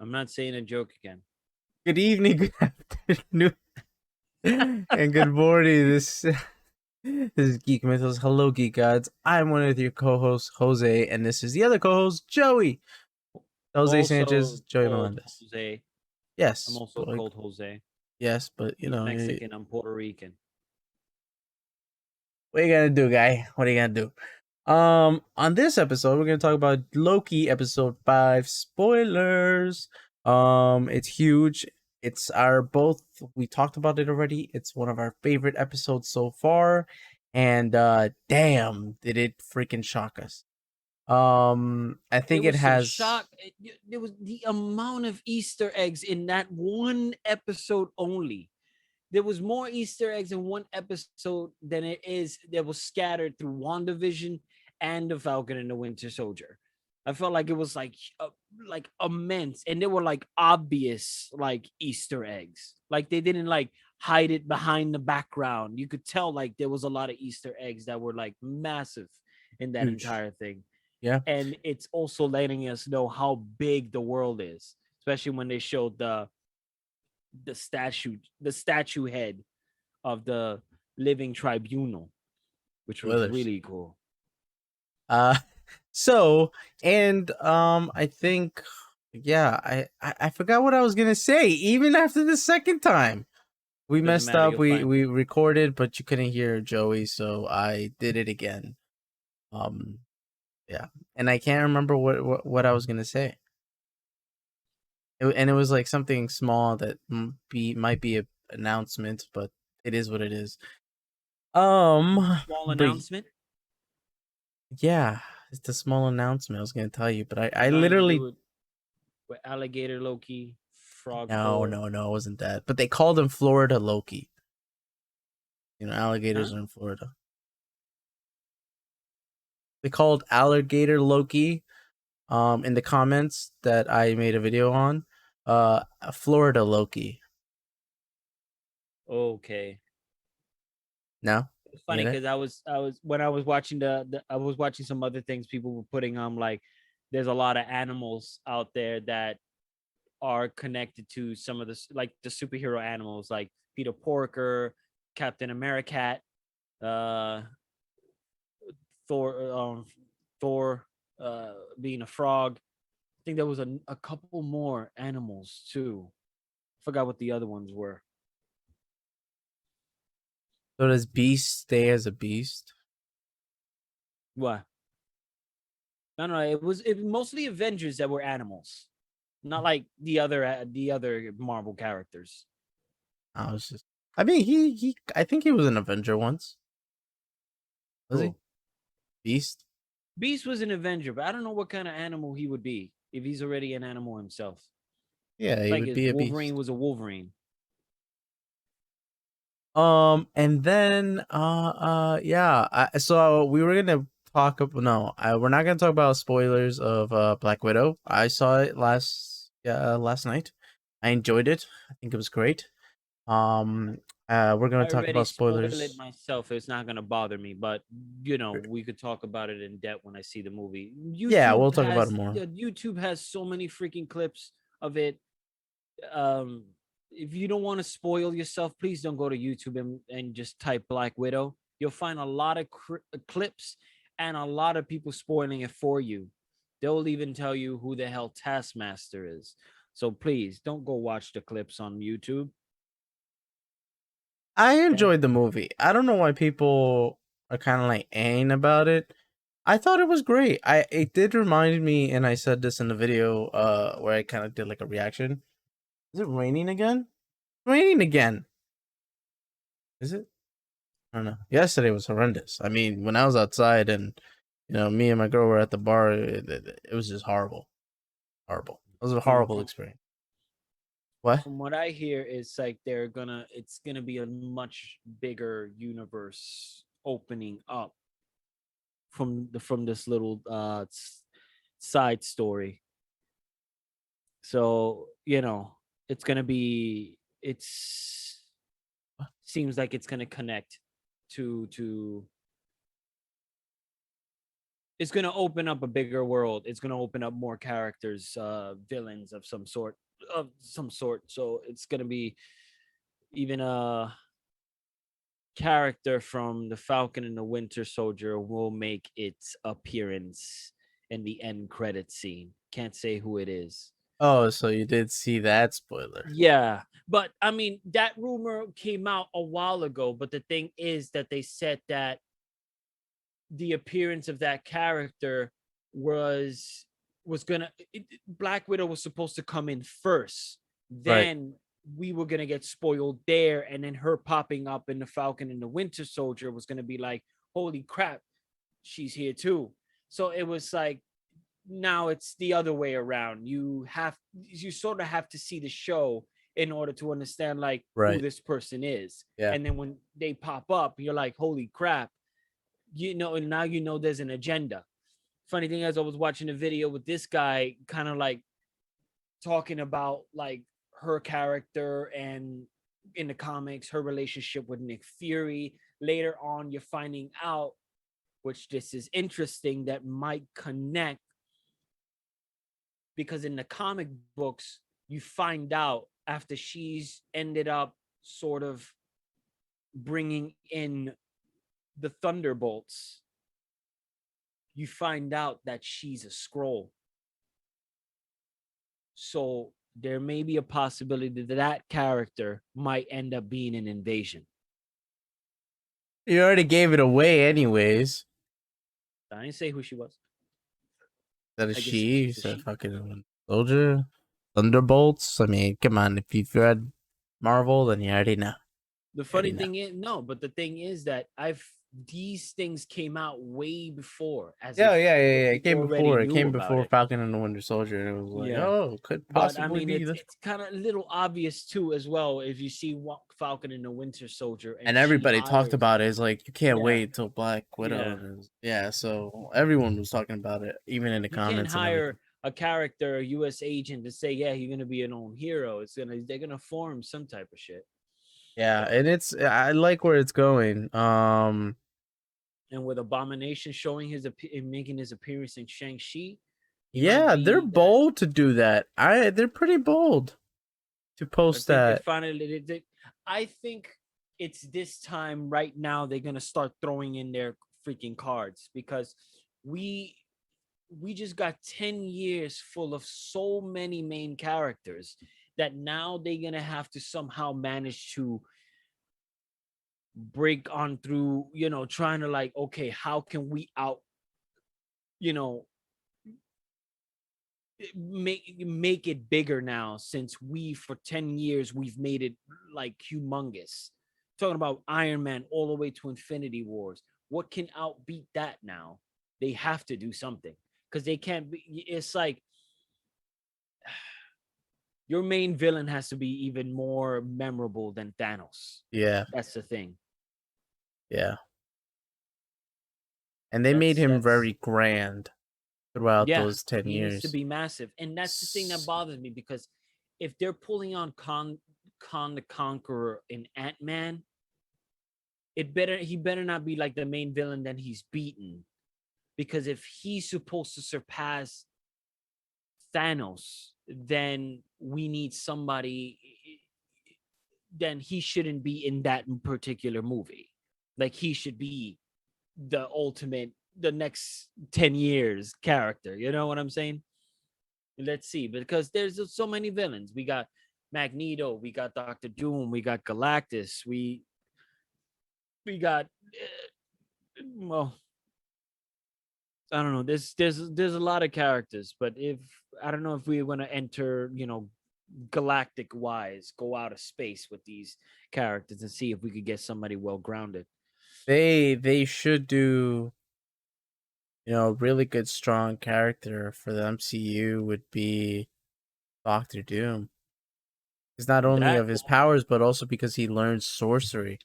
I'm not saying a joke again. Good evening, good afternoon, and good morning. This is Geek Mythos. Hello, Geek Gods. I'm one of your co-hosts, Jose, and this is the other co-host, Joey. Jose Also Sanchez, Joey called Melendez. Jose. I'm Yes, also but like, called Jose. yes, but He's Mexican. I'm Puerto Rican. what are you gonna do, guy? What are you gonna do? On this episode, we're gonna talk about Loki episode 5. Spoilers. It's huge. It's our both. We talked about it already. It's one of our favorite episodes so far, and damn, did it freaking shock us. I It think it was a has. shock. There was the amount of Easter eggs in that one episode only. There was more Easter eggs in one episode than it is that was scattered through WandaVision and the Falcon and the Winter Soldier. I felt like it was like immense, and they were like obvious like Easter eggs. Like they didn't like hide it behind the background. You could tell like there was a lot of Easter eggs that were like massive in that Huge. entire thing. Yeah. And it's also letting us know how big the world is, especially when they showed the statue head of the living tribunal, which was Spoilers. really cool. Uh, so and I think yeah, I forgot what I was gonna say even after the second time. We Doesn't messed matter, up. you'll We find it. we recorded, but you couldn't hear Joey, so I did it again. Um, yeah, and I can't remember what I was gonna say. And it was like something small that might be a announcement, but it is what it is. Small But announcement. yeah, it's a small announcement I was gonna tell you, but I Nothing to do literally with alligator Loki, frog no Thor. no no it wasn't that. But they called him Florida Loki. You know, Huh? alligators are in Florida. They called alligator Loki in the comments that I made a video on Florida Loki. Okay. No? It's You funny get it? because I was when I was watching I was watching some other things people were putting on like there's a lot of animals out there that are connected to some of the like the superhero animals like Peter Porker, Captain America, uh Thor, Thor, being a frog. I think there was a couple more animals too. Forgot what the other ones were. So does Beast stay as a beast? What? No, no, it was mostly Avengers that were animals, not like the other Marvel characters. I was just I mean he I think he was an Avenger once. Was he? Who? Beast? Beast was an Avenger, but I don't know what kind of animal he would be if he's already an animal himself. Yeah, he Like would if be a Wolverine beast. was a Wolverine. And then yeah, so we were gonna talk about we're not gonna talk about spoilers of Black Widow. I saw it last night. I enjoyed it. I think it was great. Um we're gonna I talk already about spoiled it spoilers. myself. It's not gonna bother me, but we could talk about it in depth when I see the movie. Yeah, YouTube we'll talk about it has more. YouTube has so many freaking clips of it. Um, if you don't want to spoil yourself, please don't go to YouTube and just type Black Widow. You'll find a lot of clips and a lot of people spoiling it for you. They'll even tell you who the hell Taskmaster is. So please don't go watch the clips on YouTube. I Okay? enjoyed the movie. I don't know why people are kind of like ain't about it. I thought it was great. It did remind me, and I said this in the video where I kind of did like a reaction. Is it raining again? Raining again. Is it? I don't know. Yesterday was horrendous. I mean, when I was outside and me and my girl were at the bar, it was just horrible. Horrible. It was a From horrible from experience. What? from what I hear, it's like it's gonna be a much bigger universe opening up from this little side story. So it's gonna be it's seems like it's gonna connect to it's gonna open up a bigger world. It's gonna open up more characters, villains of some sort. So it's gonna be even a character from the Falcon and the Winter Soldier will make its appearance in the end credit scene. Can't say who it is. Oh, so you did see that spoiler. Yeah, but I mean that rumor came out a while ago. But the thing is that they said that the appearance of that character was gonna Black Widow was supposed to come in first. Right. Then we were gonna get spoiled there, and then her popping up in the Falcon and the Winter Soldier was gonna be like, holy crap, she's here too. So it was like now it's the other way around. You sort of have to see the show in order to understand like who Right. this person is. Yeah. And then when they pop up, you're like, holy crap, and now there's an agenda. Funny thing is, I was watching a video with this guy kind of like talking about like her character and in the comics, her relationship with Nick Fury. Later on, you're finding out, which this is interesting, that might connect because in the comic books, you find out after she's ended up sort of bringing in the Thunderbolts, you find out that she's a scroll. So there may be a possibility that that character might end up being an invasion. You already gave it away, anyways. I didn't say who she was. That is I guess she. You it's a said she. fucking soldier, Thunderbolts. I mean, come on. If you've read Marvel, then you already know. The You already funny know. thing is, no, but the thing is that these things came out way before, as Yeah, if yeah, yeah, yeah. It we came already before. It knew came about before it. Falcon and the Winter Soldier, and it was like, Yeah. oh, could But I possibly mean, be it's this. it's kind of a little obvious too, as well. If you see Falcon and the Winter Soldier, And and she everybody talked hires, about it. It's like you can't yeah, wait till Black Widow. yeah, And yeah, so everyone was talking about it, even in the you can't comments and everything. hire a character, a U.S. agent, to say, yeah, you're gonna be an own hero. They're gonna form some type of shit. Yeah, So, and I like where it's going. and with Abomination showing making his appearance in Shang-Chi, he might Yeah, they're be that. bold to do that. They're pretty bold to I post think they that. finally did. I think it's this time right now they're gonna start throwing in their freaking cards because we we just got 10 years full of so many main characters that now they're gonna have to somehow manage to break on through, trying to like, okay, how can we you know make it bigger now, since we for 10 years we've made it like humongous. Talking about Iron Man all the way to Infinity Wars. What can outbeat that now? They have to do something because they can't be. It's like your main villain has to be even more memorable than Thanos. Yeah, That's the thing. yeah. And they made him That's very grand throughout Yeah, those 10 he needs to years. be massive. And that's the thing that S- bothers me, because if they're pulling on Khan the Conqueror in Ant-Man, he better not be like the main villain that he's beaten. Because if he's supposed to surpass Thanos, then we need somebody, then he shouldn't be in that particular movie. Like he should be the ultimate, the next 10 years character. You know what I'm saying? Let's see, because there's so many villains. We got Magneto, we got Doctor Doom, we got Galactus, we got well, I don't know. There's a lot of characters, but if I don't know if we want to enter, galactic wise, go out of space with these characters and see if we could get somebody well grounded. they should do, a really good strong character for the MCU would be Doctor Doom. It's not only That of his powers, but also because he learns sorcery.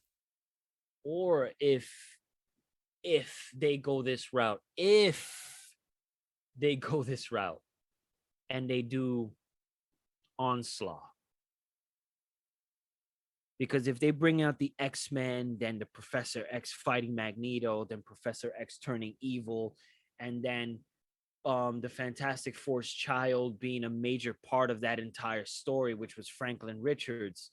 or if they go this route, if they go this route and they do Onslaught. Because if they bring out the X-Men, then the Professor X fighting Magneto, then Professor X turning evil, and then the Fantastic Four's child being a major part of that entire story, which was Franklin Richards,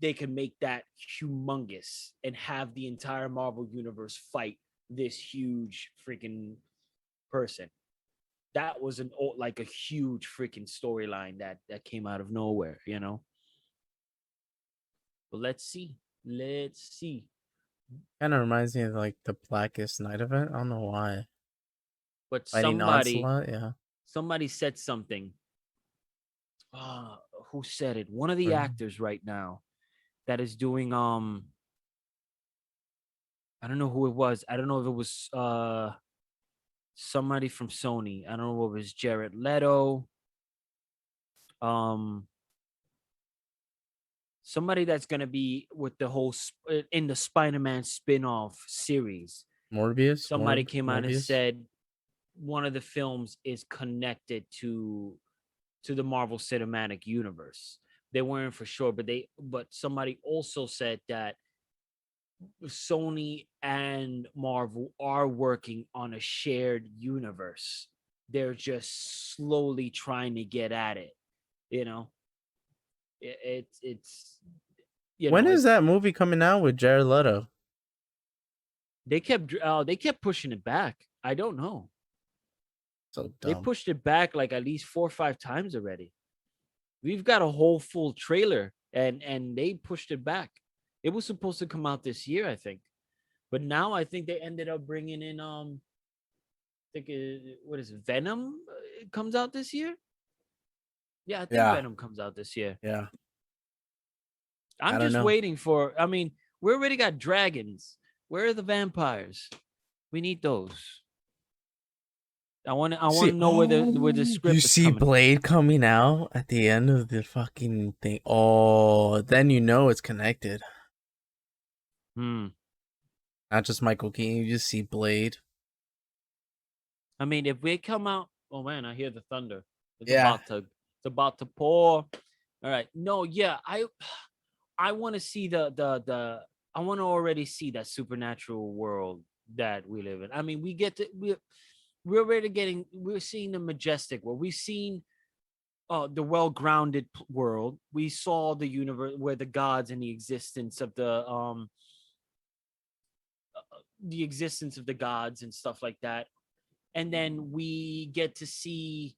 they could make that humongous and have the entire Marvel universe fight this huge freaking person. That was an like a huge freaking storyline that came out of nowhere, you know. But let's see. Let's see. Kind of reminds me of like the Blackest Night event. I don't know why. But Fighting Onslaught, yeah. somebody said something. Uh, who said it? One of the Right. actors right now that is doing I don't know who it was. I don't know if it was somebody from Sony. I don't know if it was Jared Leto. Um Somebody that's going to be with the whole in the Spider-Man spin-off series. Somebody came out and Morbius. said one of the films is connected to the Marvel Cinematic Universe. They weren't for sure, but somebody also said that Sony and Marvel are working on a shared universe. They're just slowly trying to get at it. You know, it's When is it's that movie coming out with Jared Leto? they kept pushing it back. I don't know. So They dumb. pushed it back like at least 4 or 5 times already. We've got a whole full trailer, and they pushed it back. It was supposed to come out this year, I think, but now I think they ended up bringing in I think what is it, Venom? It comes out this year. Yeah, I think Yeah, Venom comes out this year. yeah. I I'm don't just know. waiting for. I mean, we already got dragons. Where are the vampires? We need those. I want See, to know where the oh, you script is see coming. Blade coming out at the end of the fucking thing. Oh, then you know it's connected. Hmm. Not just Michael Keaton. You just see Blade. I mean, if we come out, oh man, I hear the thunder. Yeah. It's about to pour. All right. No, yeah, I want to see the I want to already see that supernatural world that we live in. I mean, we're already we're seeing the majestic world. We've seen the well-grounded world. We saw the universe where the gods and the existence of the gods and stuff like that. And then we got to see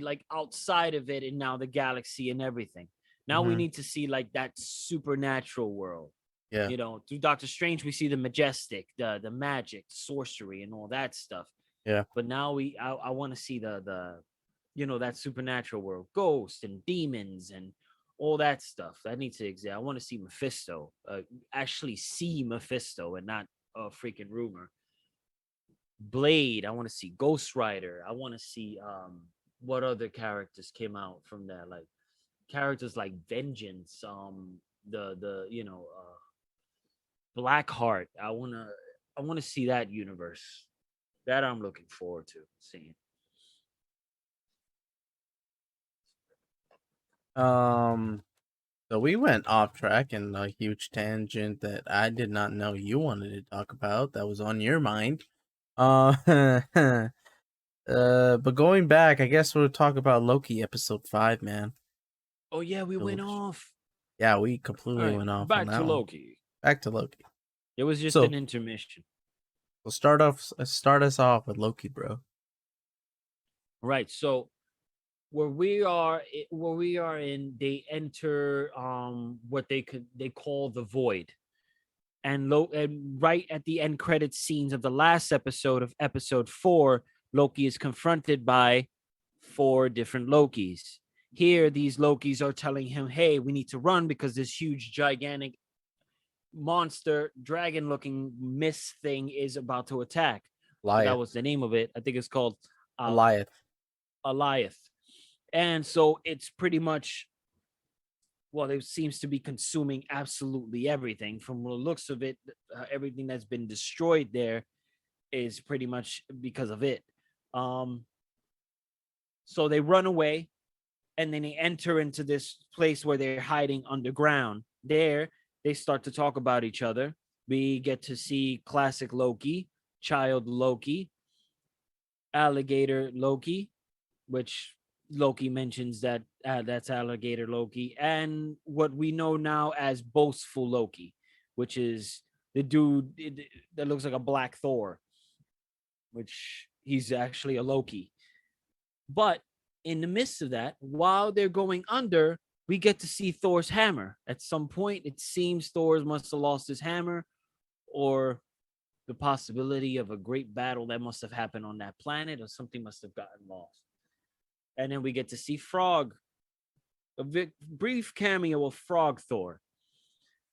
like outside of it and now the galaxy and everything. Now we Hmm. need to see like that supernatural world. Yeah. You know, through Doctor Strange, we see the majestic, the magic, sorcery, and all that stuff. Yeah. But now I want to see the that supernatural world, ghosts and demons and all that stuff. That needs to exist. I want to see Mephisto, actually see Mephisto and not a freaking rumor. Blade. I want to see Ghost Rider. I want to see what other characters came out from that, like characters like Vengeance, the Blackheart. I want to see that universe. That I'm looking forward to seeing. Um. So we went off track in a huge tangent that I did not know you wanted to talk about. That was on your mind. But going back, I guess we'll talk about Loki episode 5, man. Oh yeah, we went Which- off. Yeah, we All completely right, went off on back to that one. Loki. Back to Loki. It was just an So intermission. we'll start us off with Loki, bro. Right. So where we are in, they enter what they call the void. And right at the end credit scenes of the last episode of episode 4, Loki is confronted by 4 different Lokis. Here, these Lokis are telling him, "Hey, we need to run because this huge, gigantic monster, dragon-looking mist thing is about to attack." Forgot Goliath. what's the name of it. I think it's called uh, Goliath. Eliath. And so it's pretty much, well, it seems to be consuming absolutely everything. From the looks of it, everything that's been destroyed there is pretty much because of it. Um, so they run away, and then they enter into this place where they're hiding underground. There, they start to talk about each other. We get to see classic Loki. child Loki, alligator Loki, which Loki mentions that that's alligator Loki, and what we know now as boastful Loki, which is the dude that looks like a black Thor, which he's actually a Loki. But in the midst of that, while they're going under, we get to see Thor's hammer. At some point, it seems Thor must have lost his hammer, or the possibility of a great battle that must have happened on that planet, or something must have gotten lost. And then we get to see Frog, a brief cameo of Frog Thor.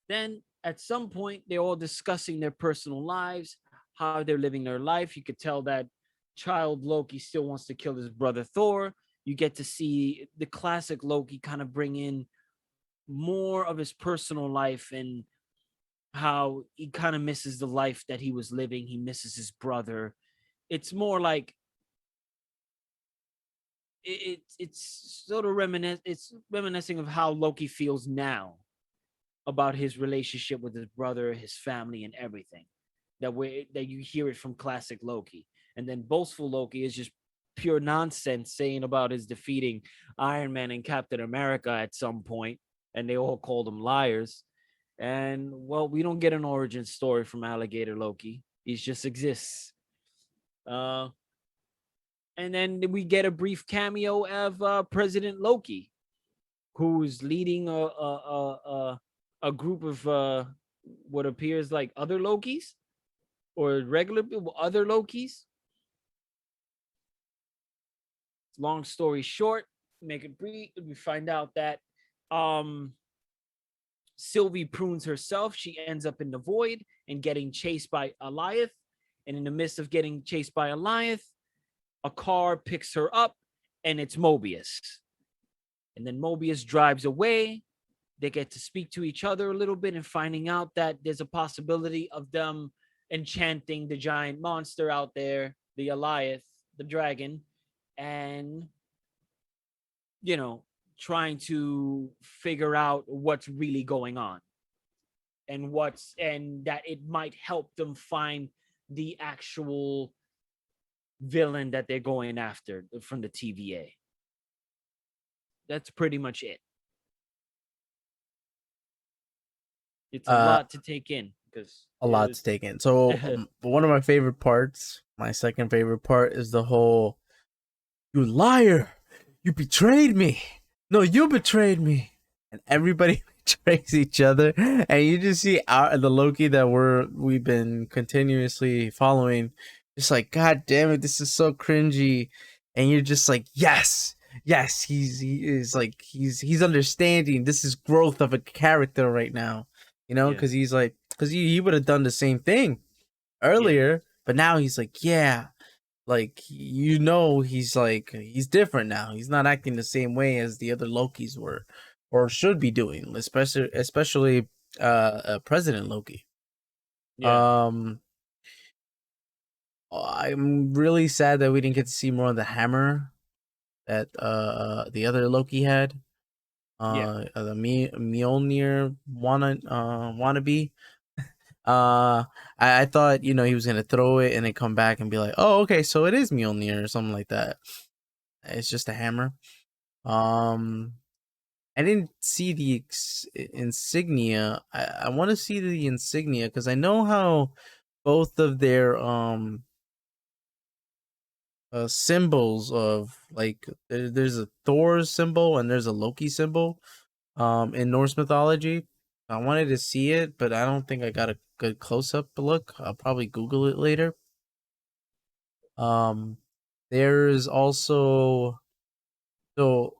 Then at some point, they're all discussing their personal lives, how they're living their life. You could tell that child Loki still wants to kill his brother Thor. You get to see the classic Loki kind of bring in more of his personal life and how he kind of misses the life that he was living. He misses his brother. It's more like it's sort of it's reminiscing of how Loki feels now about his relationship with his brother, his family, and everything. That you hear it from classic Loki, and then boastful Loki is just pure nonsense saying about his defeating Iron Man and Captain America at some point, and they all called him liars. And well, we don't get an origin story from Alligator Loki. He just exists. Uh, and then we get a brief cameo of President Loki, who's leading a group of what appears like other Lokis or regular people, other Lokis. Long story short, make it brief. We find out that um, Sylvie prunes herself. She ends up in the void and getting chased by Alioth. And in the midst of getting chased by Alioth, a car picks her up, and it's Mobius. And then Mobius drives away. They get to speak to each other a little bit and finding out that there's a possibility of them enchanting the giant monster out there, the Alioth, the dragon, and, you know, trying to figure out what's really going on and that it might help them find the actual villain that they're going after from the TVA. That's pretty much it. It's a Uh, lot to take in because a lot to take in. So one of my favorite parts, my second favorite part, is the whole "you liar, you betrayed me. No, you betrayed me," and everybody betrays each other, and you just see the Loki that we've been continuously following, just like, God damn it, this is so cringy, and you're just like, yes. Yes, he is like he's understanding. This is growth of a character right now, yeah, because he's like, because he would have done the same thing yeah, earlier, but now he's like, yeah, like, he's like, he's different now. He's not acting the same way as the other Lokis were or should be doing, especially President Loki. yeah, Um I'm really sad that we didn't get to see more of the hammer that the other Loki had. yeah, The Mjolnir wannabe. Uh, I thought, he was gonna throw it and then come back and be like, "Oh, okay, so it is Mjolnir," or something like that. It's just a hammer. Um, I didn't see the insignia. I want to see the insignia because I know how both of their symbols of, like, there's a Thor symbol and there's a Loki symbol in Norse mythology. I wanted to see it, but I don't think I got a good close up look. I'll probably Google it later. Um, there's also so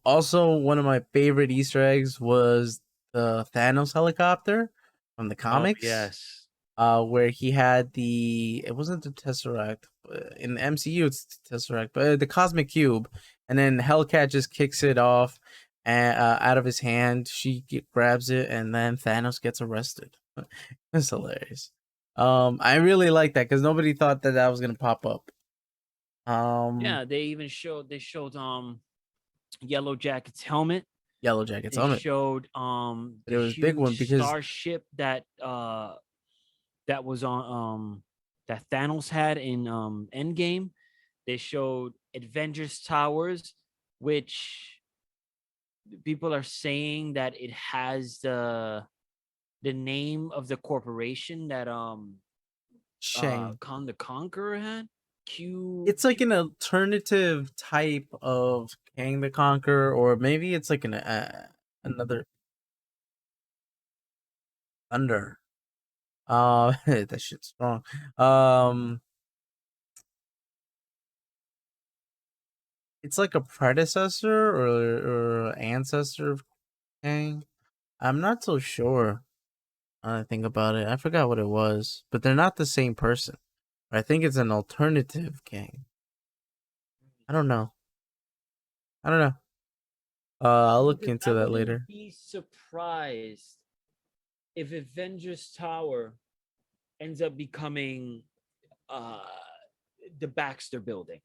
also one of my favorite Easter eggs was the Thanos helicopter from the oh comics. yes, Where he had it wasn't the Tesseract. In the MCU, it's the Tesseract, but the Cosmic Cube, and then Hellcat just kicks it off and out of his hand. She grabs it, and then Thanos gets arrested. It's hilarious. I really like that because nobody thought that was gonna pop up. Um, yeah. They showed Yellow Jacket's helmet. Yellow Jackets They on it, showed but the it was a big one huge because starship that that was on that Thanos had in Endgame. They showed Avengers Towers, which people are saying that it has the name of the corporation that Shang. Khan the Conqueror had. It's like an alternative type of Kang the Conqueror, or maybe it's like another Thunder. That shit's strong. Um, it's like a predecessor or ancestor of Kang. I'm not so sure. I think about it. I forgot what it was, but they're not the same person. I think it's an alternative Kang. I don't know. I don't know. I'll look Because into I that wouldn't later. be surprised if Avengers Tower ends up becoming uh the Baxter building.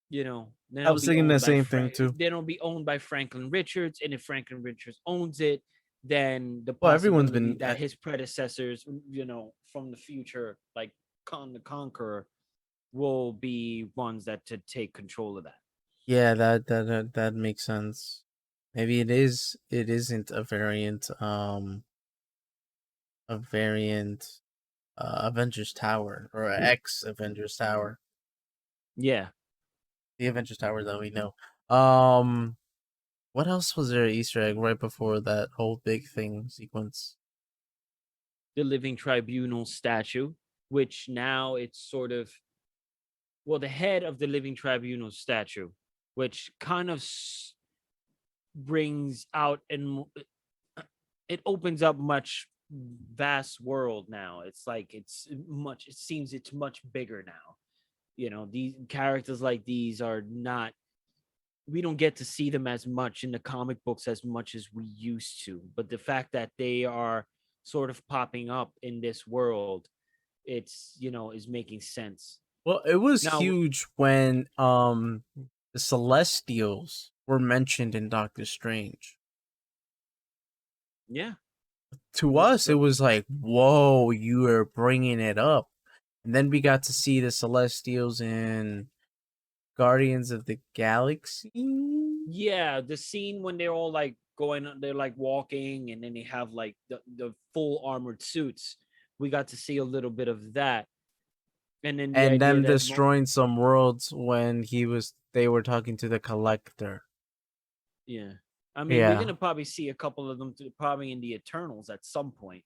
You know, then I it'll was be thinking the owned by same thing too. then it'll be owned by Franklin Richards, and if Franklin Richards owns it, then the Well, everyone's possibility been. that his predecessors, from the future, like Khan the Conqueror, will be ones that to take control of that. Yeah, that makes sense. Maybe it is. It isn't a variant. A variant. Avengers Tower or a X Avengers Tower. Yeah, The Avengers Tower that we know. Um, what else was there? Easter egg right before that whole big thing sequence. the Living Tribunal statue, which now it's sort of, well, the head of the Living Tribunal statue, which kind of brings out and it opens up much vast world now. It's like it seems it's much bigger now. These characters like these are not, we don't get to see them as much in the comic books as much as we used to. But the fact that they are sort of popping up in this world, it's is making sense. Well, it was Now, huge when the Celestials were mentioned in Doctor Strange. yeah, To that's us, it true. was like, whoa, you are bringing it up. And then we got to see the Celestials in Guardians of the Galaxy. Yeah, the scene when they're all like going, they're like walking, and then they have like the full armored suits. We got to see a little bit of that, and then the And idea them that destroying some worlds when they were talking to the Collector. yeah, I mean, we're Yeah. gonna probably see a couple of them probably in the Eternals at some point.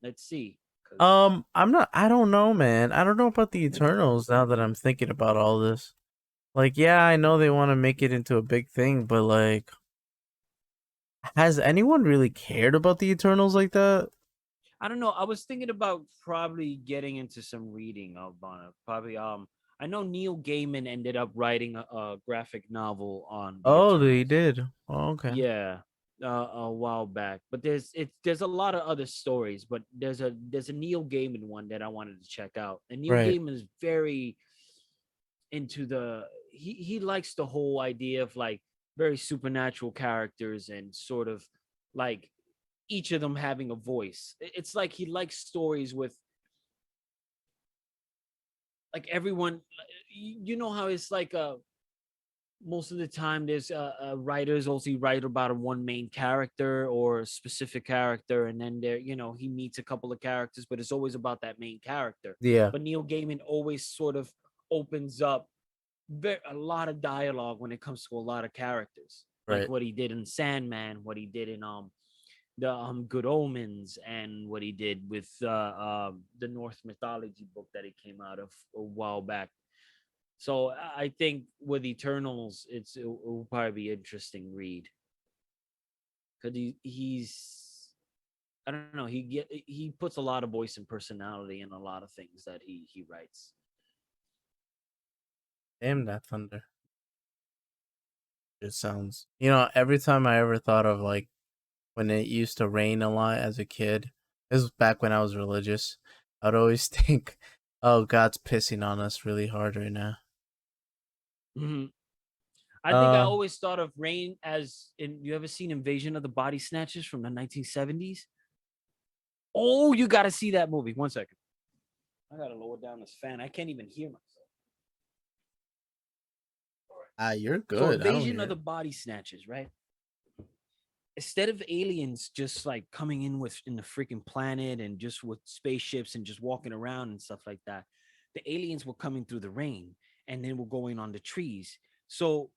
Let's see, because I don't know, man. I don't know about the Eternals now that I'm thinking about all this. Like, yeah, I know they want to make it into a big thing, but like, has anyone really cared about the Eternals like that? I don't know. I was thinking about probably getting into some reading of on it. Probably I know Neil Gaiman ended up writing a graphic novel on the Oh, they Eternals. did. Oh, okay. Yeah, a while back. But there's a lot of other stories, but there's a Neil Gaiman one that I wanted to check out. And Neil Right. Gaiman is very into he likes the whole idea of like very supernatural characters and sort of like each of them having a voice. It's like he likes stories with like everyone. You know how it's like most of the time there's writers also write about a one main character or a specific character, and then there he meets a couple of characters, but it's always about that main character. Yeah. But Neil Gaiman always sort of opens up a lot of dialogue when it comes to a lot of characters, like Right. what he did in Sandman, what he did in the Good Omens, and what he did with the Norse mythology book that he came out of a while back. So I think with Eternals, it will probably be interesting read because he's I don't know, he puts a lot of voice and personality in a lot of things that he writes. Damn that thunder. It sounds. Every time I ever thought of like when it used to rain a lot as a kid, this was back when I was religious. I'd always think, "Oh, God's pissing on us really hard right now." Mhm. I think I Uh, always thought of Rain as in, you ever seen Invasion of the Body Snatchers from the 1970s? Oh, you got to see that movie. 1 second. I got to lower down this fan. I can't even hear myself. Ah, you're So, good. I don't Invasion of hear the it. Body Snatchers, right? Instead of aliens just like coming in with in the freaking planet and just with spaceships and just walking around and stuff like that, the aliens were coming through the rain and then were going on the trees. So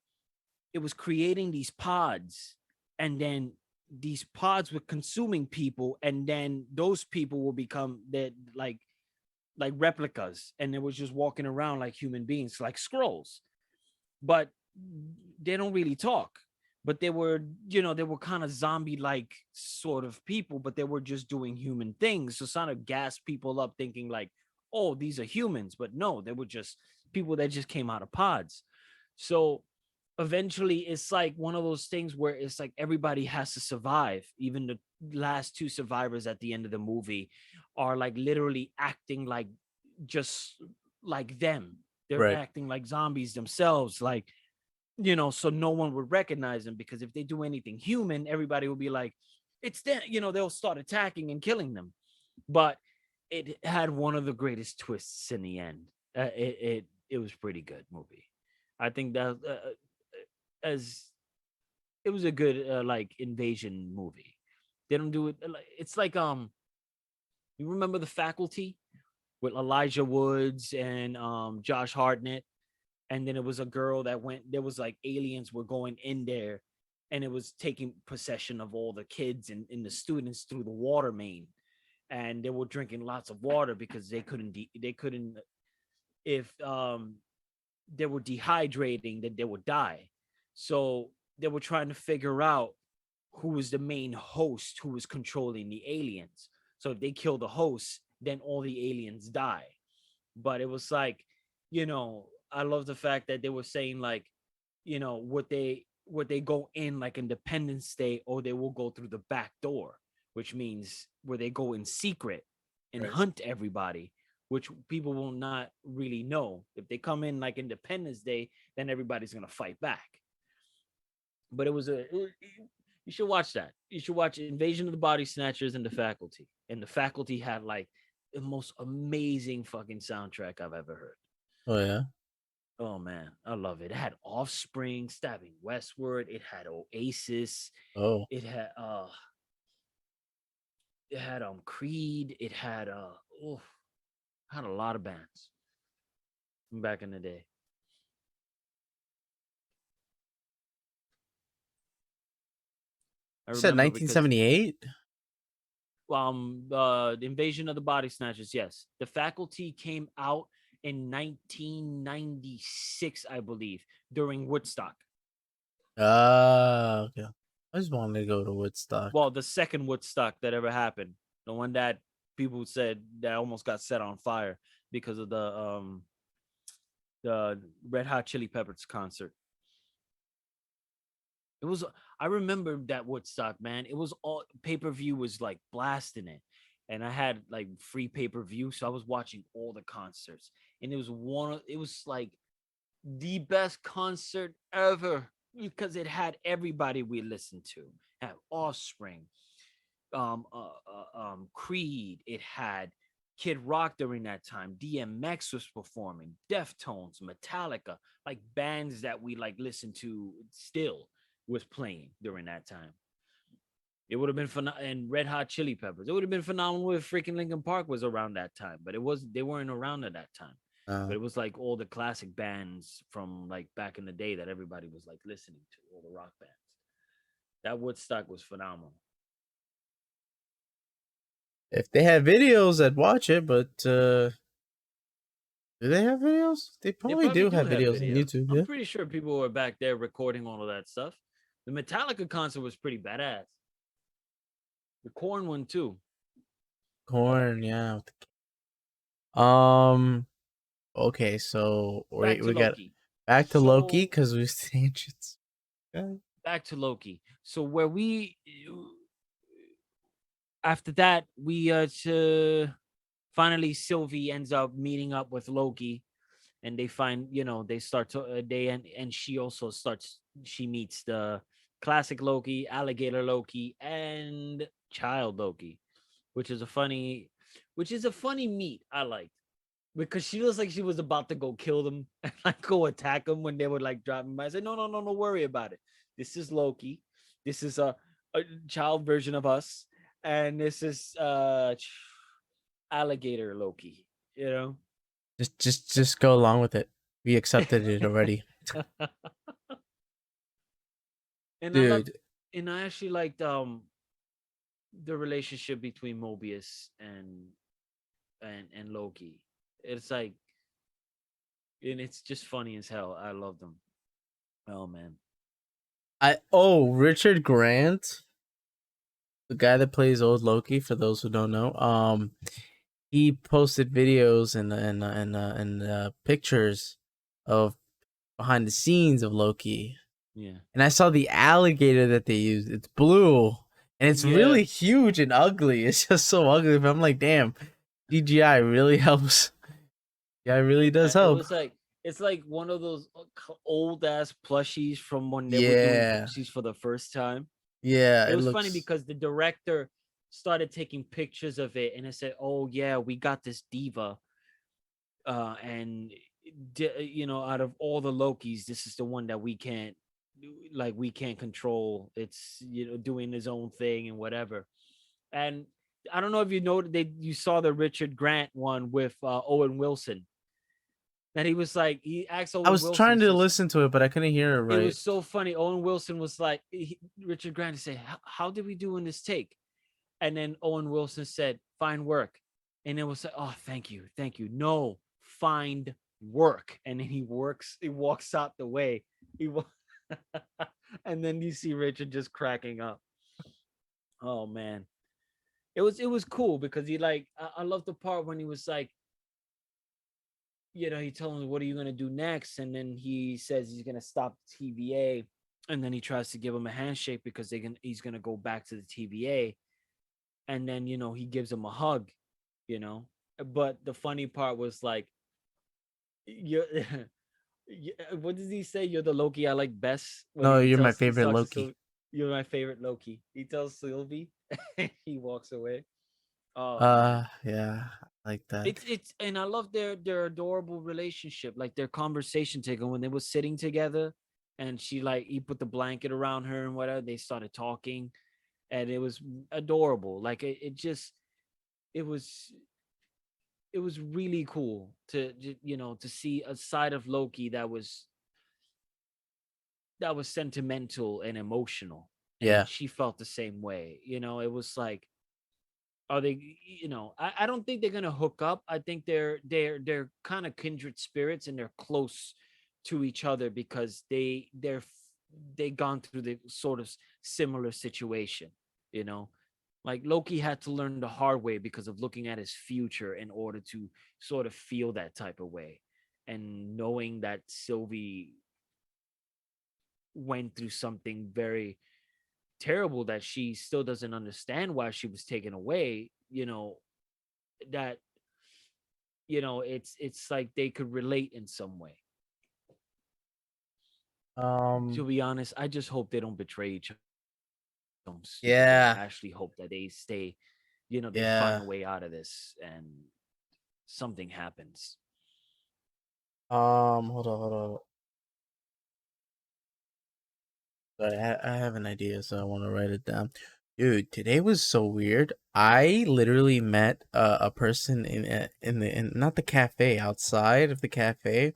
it was creating these pods, and then these pods were consuming people, and then those people will become that like replicas, and they was just walking around like human beings, like scrolls, but they don't really talk. But they were, they were kind of zombie like sort of people, but they were just doing human things. So kind of gas people up thinking like, oh, these are humans. But no, they were just people that just came out of pods. So eventually it's like one of those things where it's like everybody has to survive. Even the last two survivors at the end of the movie are like literally acting like just like them. They're Right. acting like zombies themselves, like, so no one would recognize them, because if they do anything human, everybody will be like, it's them, they'll start attacking and killing them. But it had one of the greatest twists in the end. It was pretty good movie. I think that as it was a good like invasion movie. They don't do it. It's like you remember The Faculty with Elijah Woods and Josh Hartnett, and then it was a girl that went. There was like aliens were going in there, and it was taking possession of all the kids and the students through the water main, and they were drinking lots of water because they couldn't if they were dehydrating, then they would die. So they were trying to figure out who was the main host who was controlling the aliens. So if they kill the host, then all the aliens die. But it was like, I love the fact that they were saying like, would they go in like Independence Day, or they will go through the back door, which means where they go in secret and Right. hunt everybody, which people will not really know. If they come in like Independence Day, then everybody's gonna fight back. But you should watch that. You should watch Invasion of the Body Snatchers and The Faculty. And The Faculty had like the most amazing fucking soundtrack I've ever heard. Oh yeah. Oh man, I love it. It had Offspring, Stabbing Westward. It had Oasis. Oh. It had Creed. It had oh, had a lot of bands from back in the day. I You said remember because 1978. the Invasion of the Body Snatchers, yes. The Faculty came out in 1996, I believe, during Woodstock. Ah, okay. I just wanted to go to Woodstock. Well, the second Woodstock that ever happened, the one that people said that almost got set on fire because of the Red Hot Chili Peppers concert. It was I remember that Woodstock, man. It was all pay-per-view was like blasting it. And I had like free pay-per-view, so I was watching all the concerts. And it was like the best concert ever because it had everybody we listened to. It had Offspring, Creed. It had Kid Rock during that time. DMX was performing. Deftones, Metallica, like bands that we like listen to still was playing during that time. It would have been fun, and Red Hot Chili Peppers. It would have been phenomenal if freaking Linkin Park was around that time, but they weren't around at that time. Uh, But it was like all the classic bands from like back in the day that everybody was like listening to, all the rock bands. That Woodstock was phenomenal. if they had videos, I'd watch it. But do they have videos? They They probably probably do do have have videos on videos. YouTube. I'm Yeah. pretty sure people were back there recording all of that stuff. The Metallica concert was pretty badass. The Corn one too. Corn. Yeah. Um. Okay. So Back to we got Loki. back to Loki So because we've seen it. Okay. back to Loki. So where we after that we finally Sylvie ends up meeting up with Loki, and they find, they start to they and she also starts she meets the classic Loki, alligator Loki, and child Loki. which is a funny, which is a funny meet. I liked because she looks like she was about to go kill them and like go attack them when they would like drop him. I said, no, no, no, no, worry about it. This is Loki. This is a child version of us, and this is alligator Loki. You know, Just go along with it. We accepted it already, and I love, dude. and I actually liked the relationship between Mobius and Loki. It's like, and it's just funny as hell. I love them. Oh man. Richard Grant, the guy that plays old Loki. For those who don't know, he posted videos and pictures of behind the scenes of Loki, Yeah. and I saw the alligator that they used. It's blue, and it's Yeah. really huge and ugly. It's just so ugly. But I'm like, damn, CGI really helps. Yeah, it really does It help. was like, it's like one of those old ass plushies from when they were doing Yeah, plushies for the first time. yeah, It it was funny looks. because the director started taking pictures of it and it said, "Oh yeah, we got this diva and you know, out of all the Lokis, this is the one that we can't, like, we can't control. It's, you know, doing his own thing and whatever." And I don't know if you know, you saw the Richard Grant one with Owen Wilson. That he was like, he asked I Owen was Wilson, trying he to says, listen to it, but I couldn't hear it it right. was so funny. Owen Wilson was like, Richard Grant said, how did we do in this take? And then Owen Wilson said, find work. And it was like, oh, thank you. Thank you. No, find work. And then he walks out the way. He and then you see Richard just cracking up. Oh man. It was cool because he like, I love the part when he was like, you know, he told him, what are you gonna do next? And then he says he's gonna stop the TVA. And then he tries to give him a handshake because he's gonna go back to the TVA. And then, you know, he gives him a hug, you know. But the funny part was like, you what does he say? You're the Loki I like best. When No, you're my he favorite talks to Loki. Sylvie, you're my favorite Loki. He tells Sylvie, he walks away. Oh man. Yeah, I like that. It's and I love their adorable relationship, like their conversation taken when they were sitting together, and she like, he put the blanket around her and whatever. They started talking, and it was adorable. Like it just, it was it was really cool to, you know, to see a side of Loki that was sentimental and emotional, and Yeah. she felt the same way. You know, it was like, are they, you know, I don't think they're gonna hook up. I think they're kind of kindred spirits, and they're close to each other because they gone through the sort of similar situation, you know. Like Loki had to learn the hard way because of looking at his future in order to sort of feel that type of way, and knowing that Sylvie went through something very terrible that she still doesn't understand why she was taken away, you know, that, you know, it's like they could relate in some way. To Um. be honest, I just hope they don't betray each other in some stupid way. Yeah. I actually hope that they stay, you know, they find Yeah. a way out of this and something happens. Hold on. Hold on. Sorry, I have an idea, so I want to write it down. Dude, today was so weird. I literally met a person in not the cafe, outside of the cafe.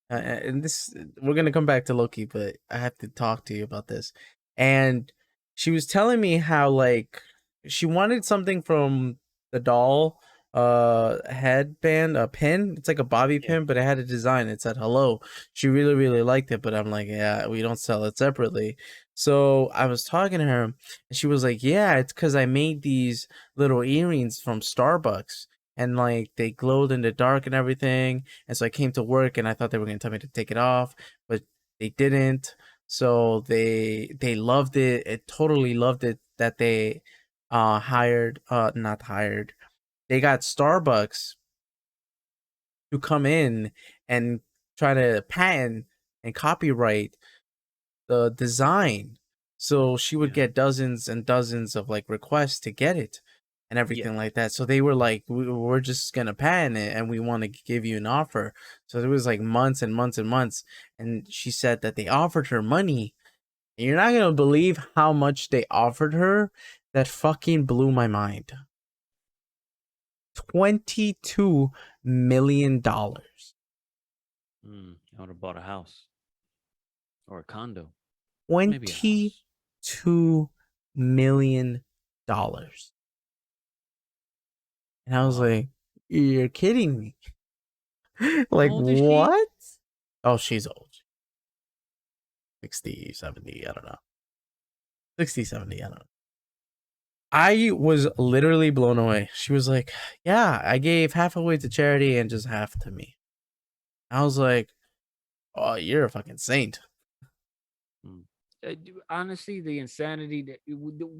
And this, we're gonna come back to Loki, but I have to talk to you about this. And she was telling me how, like, she wanted something from the doll headband, a pin. It's like a bobby Yeah. pin, but it had a design. It said hello. She really, really liked it, but I'm like, yeah, we don't sell it separately. So I was talking to her, and she was like, yeah, it's because I made these little earrings from Starbucks, and like they glowed in the dark and everything. And so I came to work, and I thought they were gonna tell me to take it off, but they didn't. So they loved it. It totally loved it that they hired, not hired, they got Starbucks to come in and try to patent and copyright the design. So she would Yeah. get dozens and dozens of like requests to get it. and Yeah. everything like that. So they were like, we're just gonna patent it, and we want to give you an offer. So it was like months and months and months, and she said that they offered her money. And you're not gonna believe how much they offered her. That fucking blew my mind. $22 million. I would have bought a house or a condo, maybe a house. $22 million. And I was Wow. like, you're kidding me. How Like, old is she? what? Oh, she's old. 60, 70, I don't know. 60, 70, I don't know. I was literally blown away. She was like, yeah, I gave half away to charity and just half to me. I was like, oh, you're a fucking saint. Mm. Honestly, the insanity that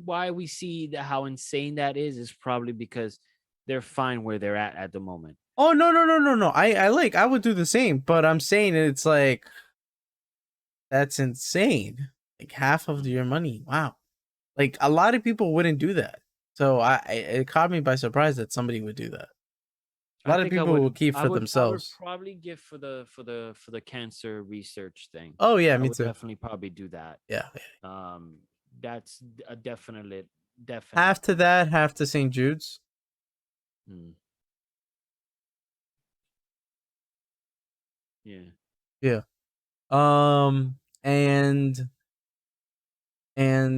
why we see how insane that is probably because they're fine where they're at the moment. Oh, no, no, no, no, no. I would do the same, but I'm saying it's like, that's insane. Like half of Mm. your money. Wow. Like a lot of people wouldn't do that. So it caught me by surprise that somebody would do that. A I lot of think I people will would keep I for would I would themselves. probably give for the cancer research thing. Oh yeah, I me would too. definitely probably do that. Yeah. Um that's a definite. Half to that, half to St. Jude's. Mm, yeah. Yeah. Um and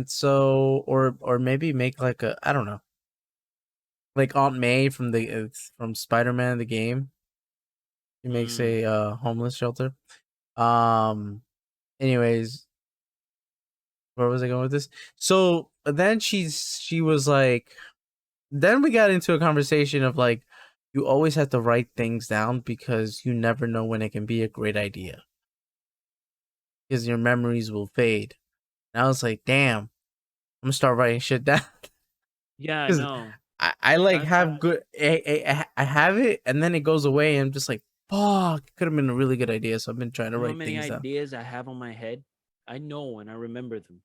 so or maybe make like a, I don't know, like Aunt May from from Spider-Man the game. He makes Mm, a homeless shelter. Um anyways, where was I going with this? So then she was like, then we got into a conversation of like, you always have to write things down because you never know when it can be a great idea because your memories will fade. And I was like, damn, I'm gonna start writing shit down yeah, I because know. I like I have good, I have it and then it goes away and I'm just like, fuck, it could have been a really good idea. So I've been trying to You know how write many things down. ideas I have on my head? I know and I remember them.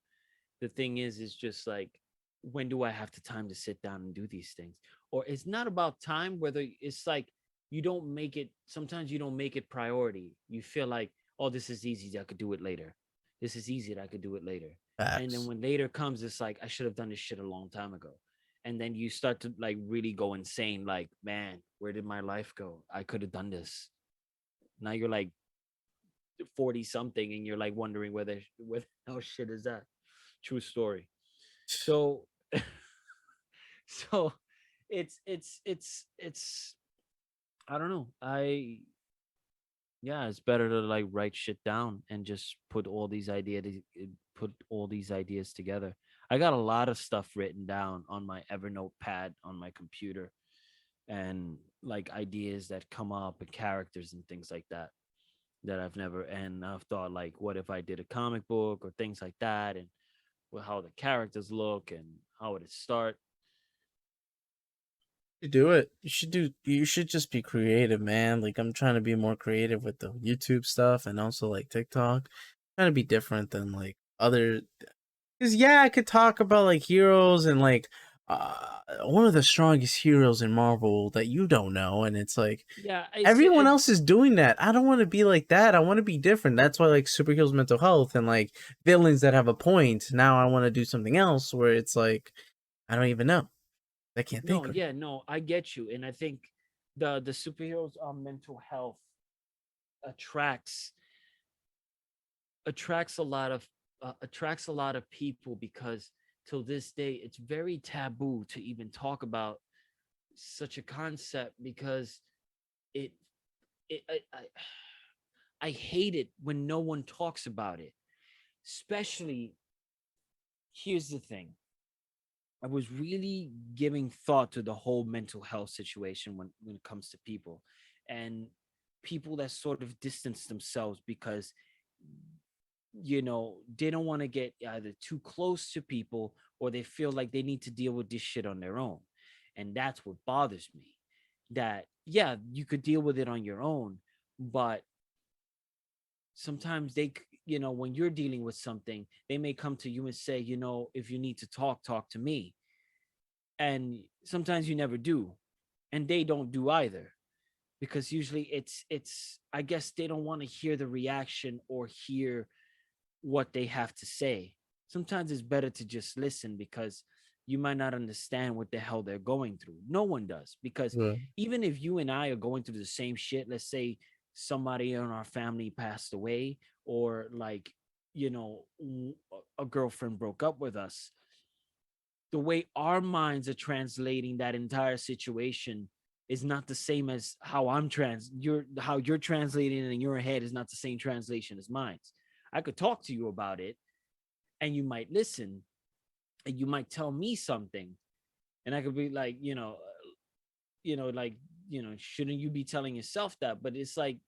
The thing is just like, when do I have the time to sit down and do these things? Or it's not about time, whether it's like you don't make it, sometimes you don't make it priority. You feel like, oh, this is easy, I could do it later. This is easy, I could do it later. And then Facts. when later comes, it's like, I should have done this shit a long time ago. And then you start to like really go insane, like, man, where did my life go? I could have done this. Now you're like 40 something and you're like wondering whether how shit is that. True story. So so it's I don't know. I Yeah, it's better to like write shit down and just put all these ideas together. I got a lot of stuff written down on my Evernote pad on my computer, and like ideas that come up and characters and things like that I've thought like, what if I did a comic book or things like that, and how the characters look and how would it start. You do it. You should just be creative, man. Like I'm trying to be more creative with the YouTube stuff and also like TikTok. Trying to be different than like other, cuz yeah, I could talk about like heroes and like one of the strongest heroes in Marvel that you don't know, and it's like Yeah, everyone else is doing that. I don't want to be like that. I want to be different. That's why like superheroes mental health and like villains that have a point. Now I want to do something else where it's like I don't even know. I can't no, think right. yeah, no, I get you, and I think the superheroes mental health attracts attracts a lot of people, because till this day it's very taboo to even talk about such a concept, because it I hate it when no one talks about it. Especially, here's the thing. I was really giving thought to the whole mental health situation when it comes to people, and people that sort of distance themselves because they don't want to get either too close to people, or they feel like they need to deal with this shit on their own. And that's what bothers me. That, yeah, you could deal with it on your own, but sometimes when you're dealing with something, they may come to you and say, if you need to talk to me. and sometimes you never do, and they don't do either, because usually it's I guess they don't want to hear the reaction or hear what they have to say. Sometimes it's better to just listen, because you might not understand what the hell they're going through. No one does, because Right. even if you and I are going through the same shit, let's say somebody in our family passed away, or like, a girlfriend broke up with us, the way our minds are translating that entire situation is not the same as how you're translating it in your head is not the same translation as mine. I could talk to you about it, and you might listen, and you might tell me something, and I could be like, like, shouldn't you be telling yourself that? But it's like,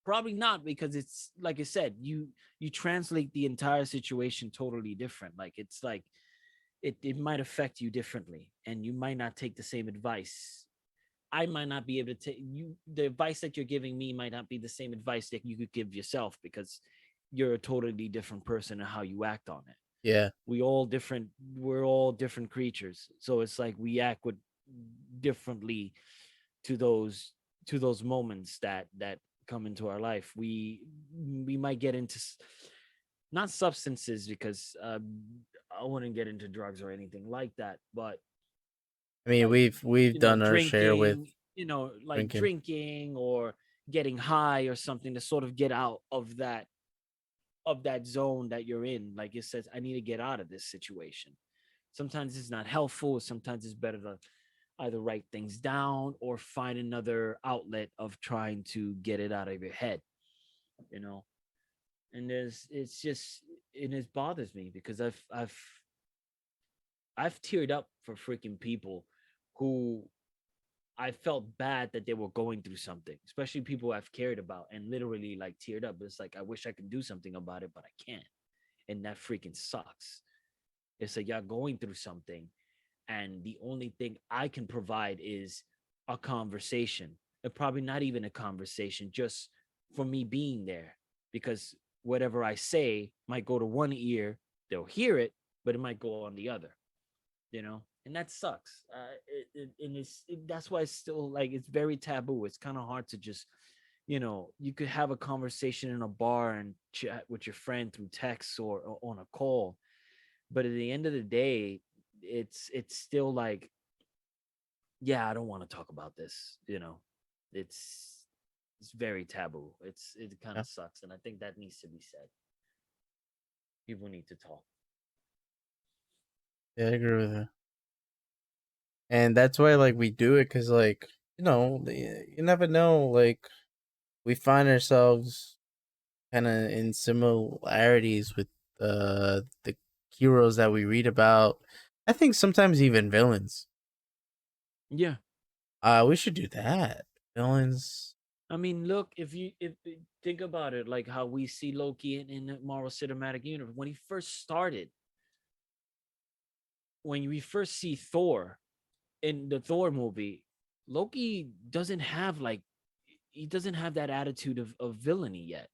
probably not, because it's like I said, you translate the entire situation totally different. Like, it's like it might affect you differently, and you might not take the same advice. I might not be able to take you. The advice that you're giving me might not be the same advice that you could give yourself, because you're a totally different person and how you act on it. Yeah. We're all different creatures, so it's like we act with differently to those moments that come into our life. We might get into not substances, because I wouldn't get into drugs or anything like that, but I mean, like, we've done our share with drinking, like drinking. drinking or getting high or something, to sort of get out of that zone that you're in. Like, it says, I need to get out of this situation. Sometimes it's not helpful. Sometimes it's better to either write things down or find another outlet of trying to get it out of your head, you know. And it's just, and it bothers me, because I've teared up for freaking people who I felt bad that they were going through something, especially people I've cared about, and literally like teared up. It's like, I wish I could do something about it, but I can't. And that freaking sucks. It's like, y'all going through something, and the only thing I can provide is a conversation. And probably not even a conversation, just for me being there. Because whatever I say might go to one ear, they'll hear it, but it might go on the other, and that sucks. And that's why it's still like, it's very taboo. It's kind of hard to just, you could have a conversation in a bar and chat with your friend through text or on a call, but at the end of the day, it's still like, yeah, I don't want to talk about this. It's it's very taboo. It kind Yeah, of sucks, and I think that needs to be said. People need to talk. yeah, I agree with you. And that's why like we do it because like you never know, like we find ourselves kind of in similarities with the heroes that we read about. I think sometimes even villains. Yeah. We should do that. Villains. I mean, look, if think about it, like how we see Loki in the Marvel Cinematic Universe when he first started, when we first see Thor in the Thor movie, Loki doesn't have like he doesn't have that attitude of villainy yet.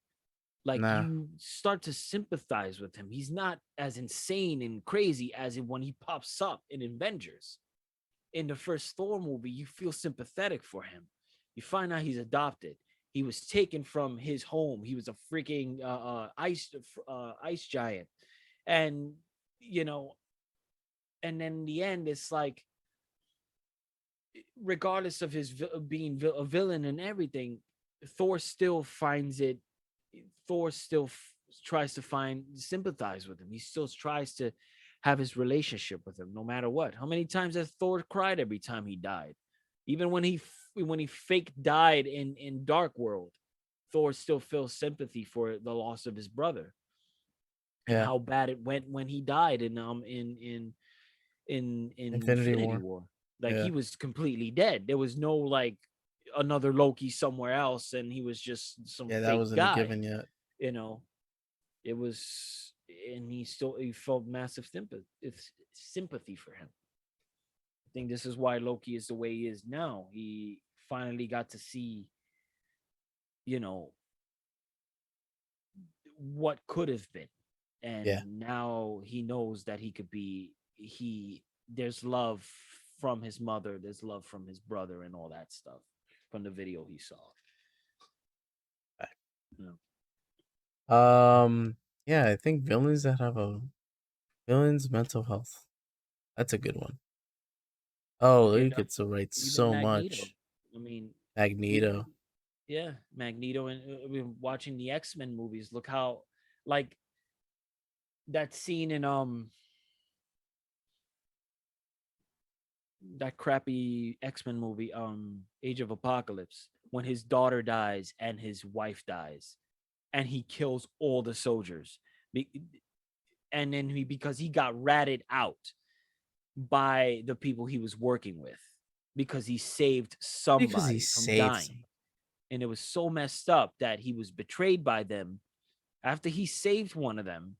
Like, Nah. you start to sympathize with him. He's not as insane and crazy as when he pops up in Avengers. In the first Thor movie, you feel sympathetic for him. You find out he's adopted. He was taken from his home. He was a freaking ice giant, and you know, and then in the end, it's like, regardless of his being a villain and everything, Thor still finds it. Thor still tries to find sympathize with him. He still tries to have his relationship with him, no matter what. How many times has Thor cried every time he died? Even when he fake died in Dark World, Thor still feels sympathy for the loss of his brother and Yeah. how bad it went when he died in Infinity Infinity War. War. Like, he Yeah. was completely dead. There was no like another Loki somewhere else, and he was just some Yeah, that fake wasn't a guy. given yet. You know, it was, and he felt massive sympathy for him. I think this is why Loki is the way he is now. He finally got to see, you know, what could have been, Yeah. and now he knows that he could be he. there's love from his mother, there's love from his brother, and all that stuff from the video he saw. You know? Um, yeah, I think villains that have a villains mental health. That's a good one. Oh, Look you at could still write even so Magneto. much. I mean, even Magneto. yeah, Magneto, and I mean, watching the X-Men movies. Look how like that scene in that crappy X-Men movie, Age of Apocalypse, when his daughter dies and his wife dies, and he kills all the soldiers. And then because he got ratted out by the people he was working with because he saved Because he somebody from saved dying. some. And it was so messed up that he was betrayed by them after he saved one of them,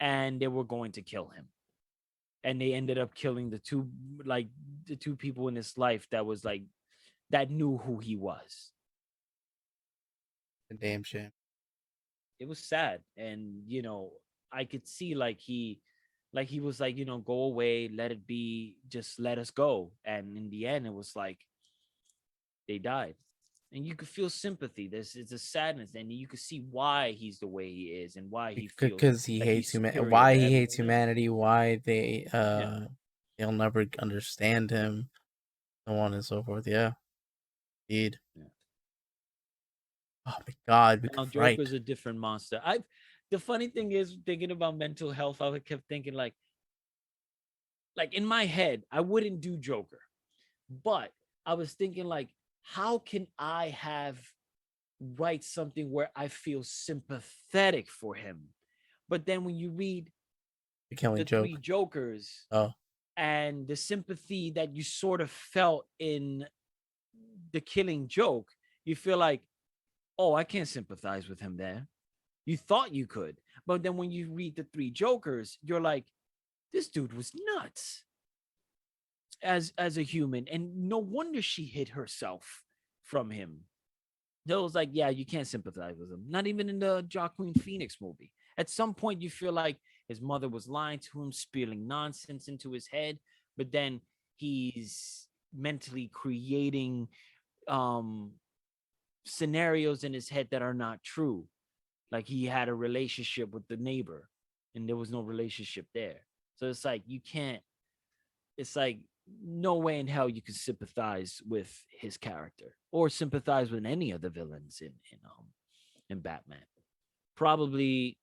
and they were going to kill him. And they ended up killing the two people in his life that was like that knew who he was. A damn shame. It was sad. And I could see like he was like, go away, let it be, just let us go. And in the end, it was like they died. And you could feel sympathy. This is a sadness, and you could see why he's the way he is and why he feels Because he that he's hates superior why to he hates everyone else. humanity, why Yeah. they'll never understand him, so on and so forth. Yeah, indeed. Yeah. Oh my god, we could Now Joker's write. a different monster. I The funny thing is, thinking about mental health, I kept thinking like in my head, I wouldn't do Joker, but I was thinking like, how can I write something where I feel sympathetic for him? But then when you read The killing the three joke. Jokers Oh, and the sympathy that you sort of felt in the Killing Joke, you feel like, oh, I can't sympathize with him there. You thought you could, but then when you read the three Jokers, you're like, this dude was nuts as a human, and no wonder she hid herself from him. That was like, yeah, you can't sympathize with him. Not even in the Joaquin Phoenix movie. At some point, you feel like his mother was lying to him, spilling nonsense into his head, but then he's mentally creating um scenarios in his head that are not true. Like he had a relationship with the neighbor, and there was no relationship there. So it's like you can't. It's like no way in hell you can sympathize with his character or sympathize with any of the villains in Batman. Probably,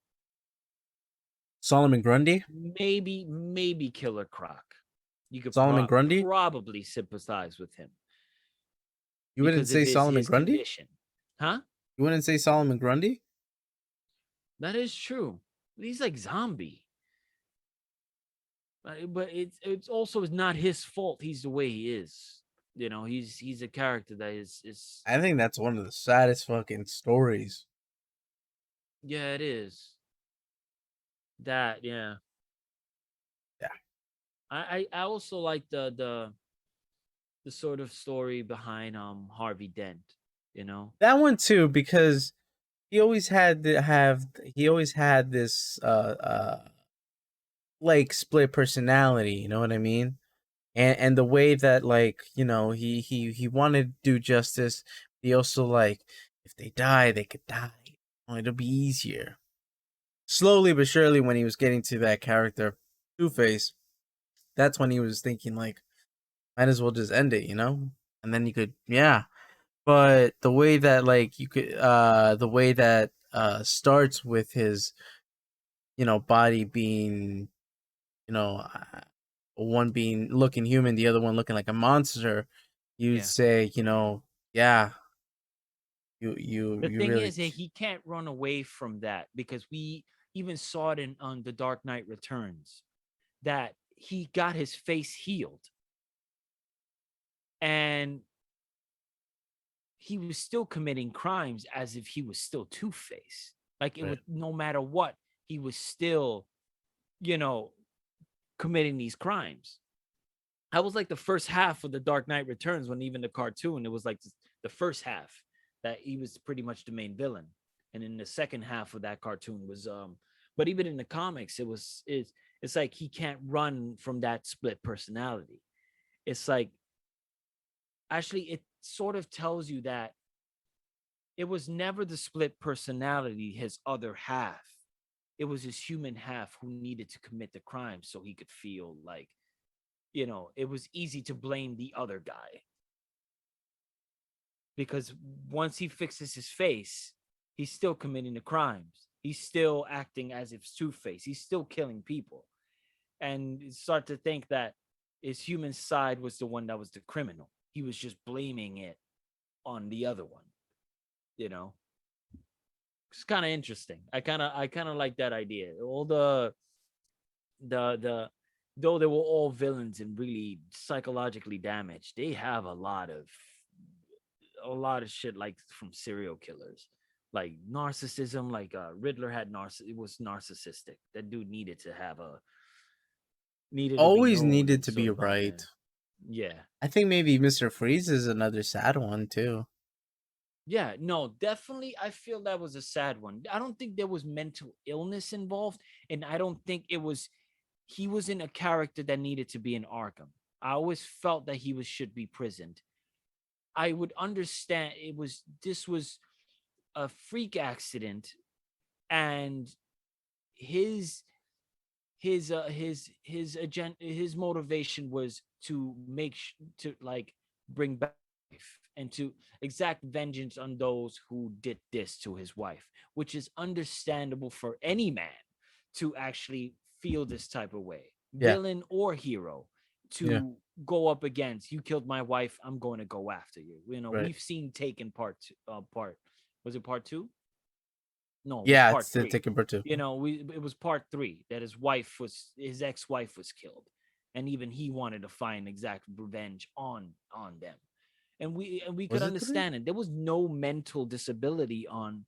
Solomon Grundy. maybe Killer Croc. You could Solomon Grundy. probably sympathize with him You wouldn't because of say his Solomon his Grundy. condition, huh? You wouldn't say Solomon Grundy. That is true. But he's like zombie. But it's also not his fault. He's the way he is. He's a character that is I think that's one of the saddest fucking stories. yeah, it is. That yeah. Yeah, I also like the sort of story behind Harvey Dent, you know? that one too because he always had this like split personality. You know what I mean? And the way that like he wanted to do justice. He also like if they die, they could die. It'll be easier. Slowly but surely, when he was getting to that character, Two Face, that's when he was thinking like, might as well just end it, and then you could, yeah. But the way that like you could, the way that starts with his, body being, you know, uh, one being looking human, the other one looking like a monster, you'd Yeah. say, yeah, you The you thing really is that he can't run away from that because we even saw it in on The Dark Knight Returns that he got his face healed and he was still committing crimes as if he was still Two-Face. Like it right, would no matter what, he was still, you know, committing these crimes. I was like the first half of The Dark Knight Returns when even the cartoon, it was like the first half that he was pretty much the main villain. And in the second half of that cartoon was but even in the comics, it's It's like he can't run from that split personality. It's like, actually, it sort of tells you that it was never the split personality, his other half. It was his human half who needed to commit the crime so he could feel like, it was easy to blame the other guy, because once he fixes his face, he's still committing the crimes. He's still acting as if Two-Face. He's still killing people. And start to think that his human side was the one that was the criminal. He was just blaming it on the other one, you know? It's kind of interesting. I kind of like that idea. All the though they were all villains and really psychologically damaged, they have a lot of shit, like from serial killers, like narcissism. Like Riddler had it was narcissistic. That dude needed to be Always known needed and to be sort of out right. there. Yeah. I think maybe Mr. Freeze is another sad one too. Yeah, no, definitely. I feel that was a sad one. I don't think there was mental illness involved, and I don't think he wasn't a character that needed to be in Arkham. I always felt that he should be prisoned. I would understand this was a freak accident, and his his motivation was to to like bring back life and to exact vengeance on those who did this to his wife, which is understandable for any man to actually feel this type of way, Yeah, villain or hero, yeah, to go up against, you killed my wife, I'm going to go after you. right. We've seen Taken part, was it part 2? No, it was Yeah, part it's the three. Taken Part 2. It was part three that his ex-wife was killed, and even he wanted to find exact revenge on them. And we could Was it 3? understand it. There was no mental disability on.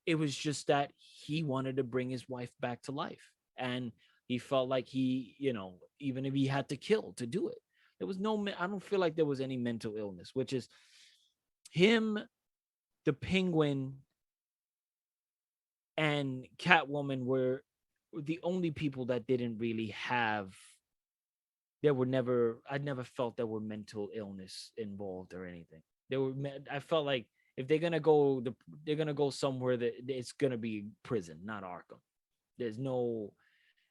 It was just that he wanted to bring his wife back to life, and he felt like even if he had to kill to do it, there was no. I don't feel like there was any mental illness, which is him, the Penguin, and Catwoman were the only people that didn't really have. There were never. I never felt there were mental illness involved or anything. I felt like if they're gonna go somewhere that it's gonna be prison, not Arkham. There's no.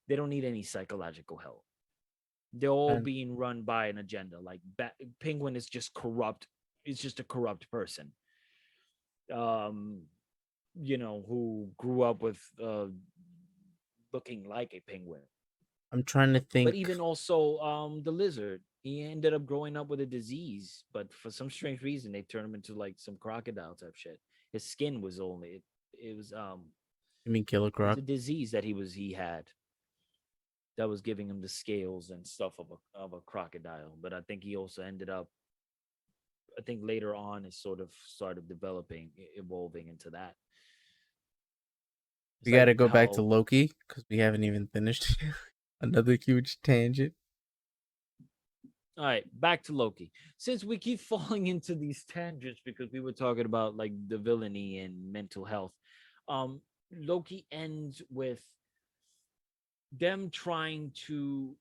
They don't need any psychological help. They're all And being run by an agenda. Like Penguin is just corrupt. It's just a corrupt person. Um, who grew up with looking like a penguin. I'm trying to But think. even also the lizard, he ended up growing up with a disease, but for some strange reason they turned him into like some crocodile type shit. His skin was only it was I mean, Killer it was Croc. a disease that he had that was giving him the scales and stuff of a crocodile. But I think he also ended up, I think later on it sort of started developing, evolving into that. It's We got like to go back to how. Loki because we haven't even finished. Another huge tangent. All right, back to Loki. Since we keep falling into these tangents because we were talking about like the villainy and mental health, um, Loki ends with them trying to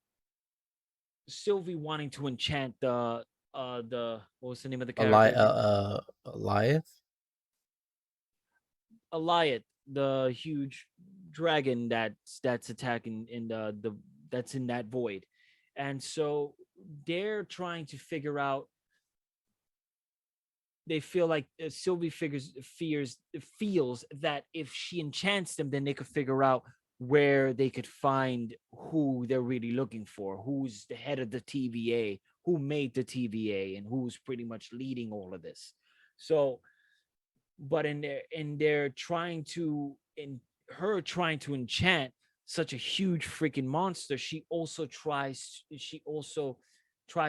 Sylvie wanting to enchant the what was the name of the character again? Elias? Eliot, the huge dragon that's attacking in the that's in that void, and so they're trying to figure out. They feel like Sylvie feels that if she enchants them, then they could figure out where they could find who they're really looking for, who's the head of the TVA, who made the TVA, and who's pretty much leading all of this. So, but in their trying to in her trying to enchant such a huge freaking monster, she also tries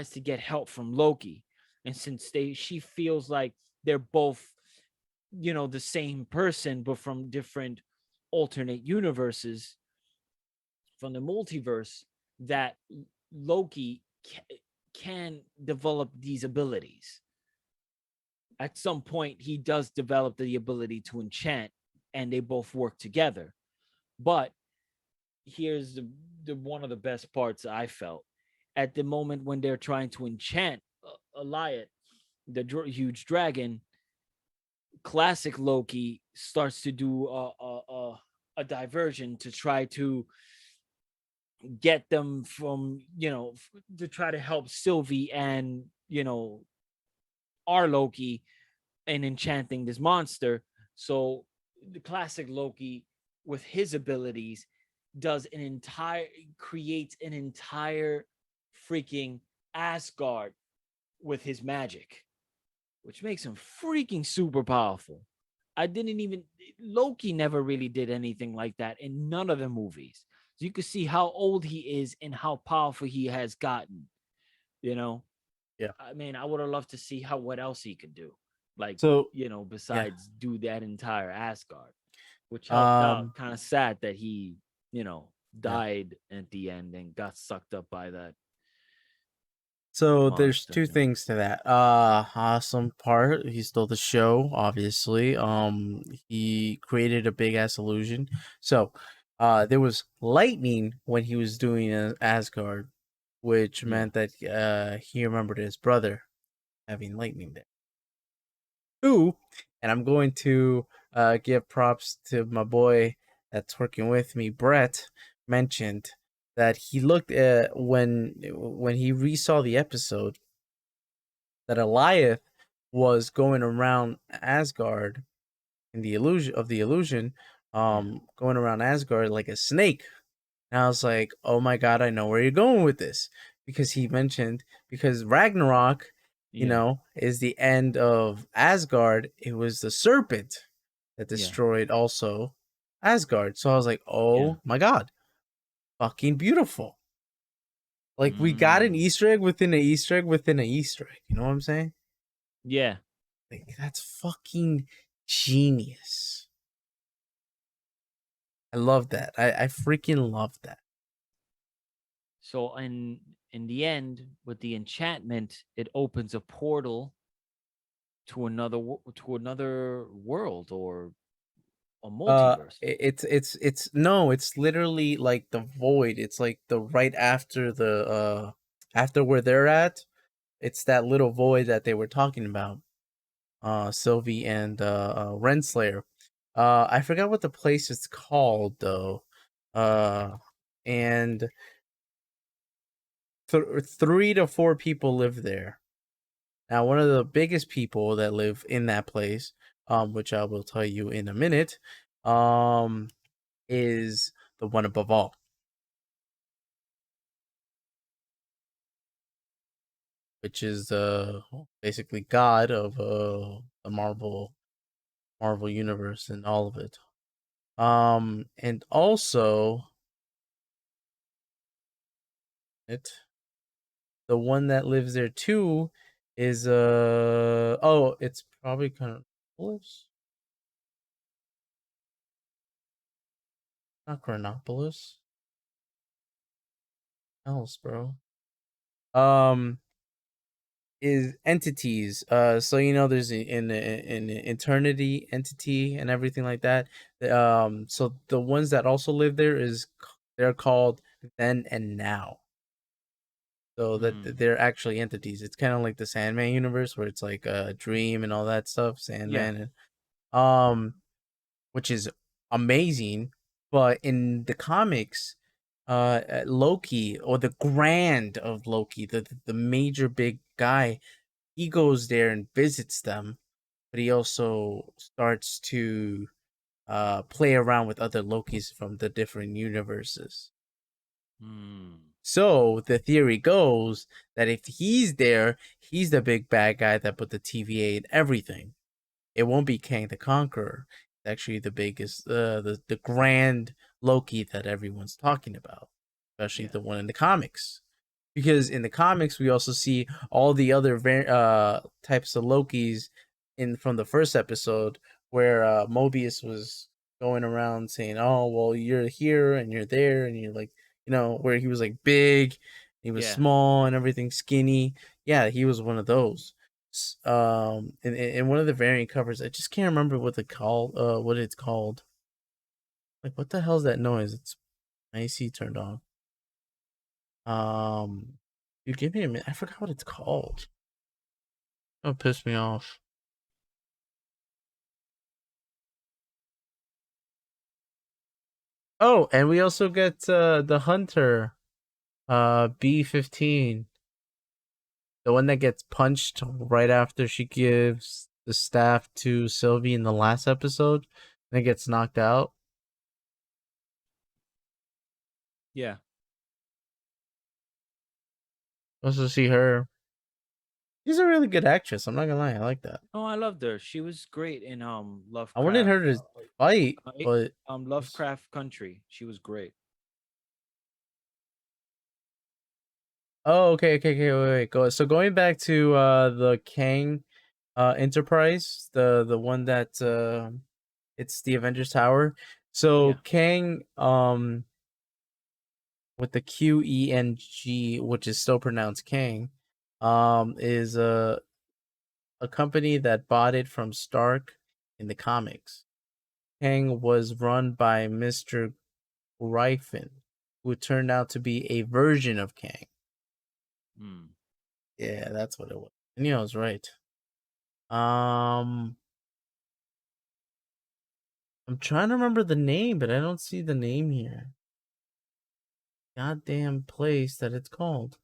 to get help from Loki. And since she feels like they're both, the same person, but from different alternate universes from the multiverse, that Loki can develop these abilities. At some point, he does develop the ability to enchant, and they both work together. But here's the one of the best parts I felt at the moment when they're trying to enchant Eliot, the huge dragon. Classic Loki starts to do a diversion to try to get them from, to try to help Sylvie and, our Loki in enchanting this monster. So the classic Loki, with his abilities, does an entire creates an entire freaking Asgard with his magic, which makes him freaking super powerful. I didn't even Loki never really did anything like that in none of the movies. So you can see how old he is and how powerful he has gotten. You know, Yeah. I mean, I would have loved to see how what else he could do, like, So yeah. besides do that entire Asgard, which helped out. Um. Kind of sad that he, you know, Yeah. died at the end and got sucked up by that So there's monster. two things to that. Awesome part. He stole the show, obviously. He created a big ass illusion. So, there was lightning when he was doing Asgard, which Yeah, meant that he remembered his brother having lightning there. Two, and I'm going to give props to my boy that's working with me, Brett, mentioned that he looked at when he resaw the episode that Eliath was going around Asgard in the illusion, yeah, going around Asgard like a snake. And I was like, oh my god, I know where you're going with this. Because he mentioned because Ragnarok, yeah, is the end of Asgard. It was the serpent that yeah, destroyed also Asgard. So I was like, yeah. oh my god, fucking beautiful. Like we got an Mm. Easter egg within an Easter egg within an Easter egg. You know what I'm saying? Yeah. Like that's fucking genius. I love that. I freaking love that. So in the end, with the enchantment, it opens a portal to another world or a multiverse. It's no, it's literally like the void. It's like the right after the after where they're at. It's that little void that they were talking about. Sylvie and Renslayer. I forgot what the place is called though. Uh, and 3 to 4 people live there. Now, one of the biggest people that live in that place, which I will tell you in a minute, um, is the one above all, which is basically God of the Marvel universe and all of it. And also it the one that lives there too is oh, it's probably Chronopolis, not Chronopolis, else, bro. Um, is entities. So there's an eternity entity and everything like that. So the ones that also live there they're called then and now. So that Mm. they're actually entities. It's kind of like the Sandman universe where it's like a dream and all that stuff. Yeah. Sandman and which is amazing. But in the comics, Loki or the Grand of Loki, the major big guy, he goes there and visits them, but he also starts to play around with other Lokis from the different universes. Mm. So the theory goes that if he's there, he's the big bad guy that put the TVA in everything. It won't be Kang the Conqueror. It's actually the biggest, the grand Loki that everyone's talking about, especially Yeah. the one in the comics. Because in the comics, we also see all the other types of Lokis in from the first episode, where Mobius was going around saying, "Oh, well, you're here and you're there, and you're like, where he was like big, he was Yeah. small, and everything skinny." Yeah, he was one of those. In one of the variant covers, I just can't remember what it's called. Like, what the hell's that noise? It's my AC turned on. Um, you give me a minute. I forgot what it's called. Don't piss me off. Oh, and we also get the hunter, B-15, the one that gets punched right after she gives the staff to Sylvie in the last episode, and it gets knocked out. Yeah. Also see her. She's a really good actress. I'm not gonna lie, I like that. Oh, I loved her. She was great in I wanted Lovecraft. her to fight, Uh, but Lovecraft Country. She was great. oh, okay, wait. Go. So going back to the Kang Enterprise, the one that it's the Avengers Tower. So Yeah. Kang with the QENG, which is still pronounced Kang, is a company that bought it from Stark in the comics. Kang was run by Mr. Gryphon, who turned out to be a version of Kang. Hmm. Yeah, that's what it was. I knew I was right. Um, I'm trying to remember the name, but I don't see the name here. Goddamn place that it's called.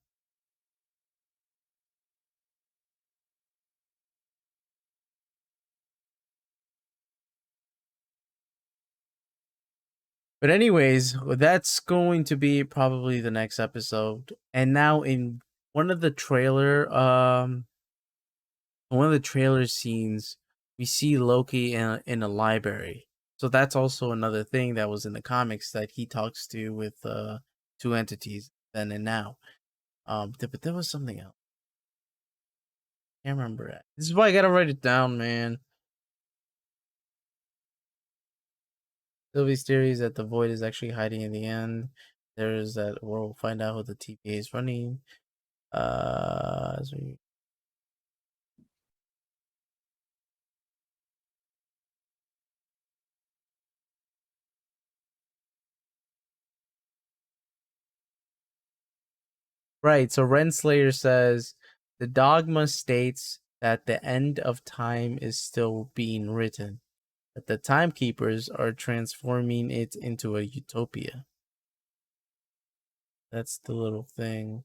But anyways, that's going to be probably the next episode. And now in one of the trailer one of the trailer scenes, we see Loki in a library. So that's also another thing that was in the comics that he talks to with two entities then and now. But there was something else. Can't remember it. This is why I gotta write it down, man. Sylvie's theory is that the void is actually hiding in the end. There's that we'll find out who the TVA is running. So right. So Renslayer says the dogma states that the end of time is still being written, that the timekeepers are transforming it into a utopia. That's the little thing.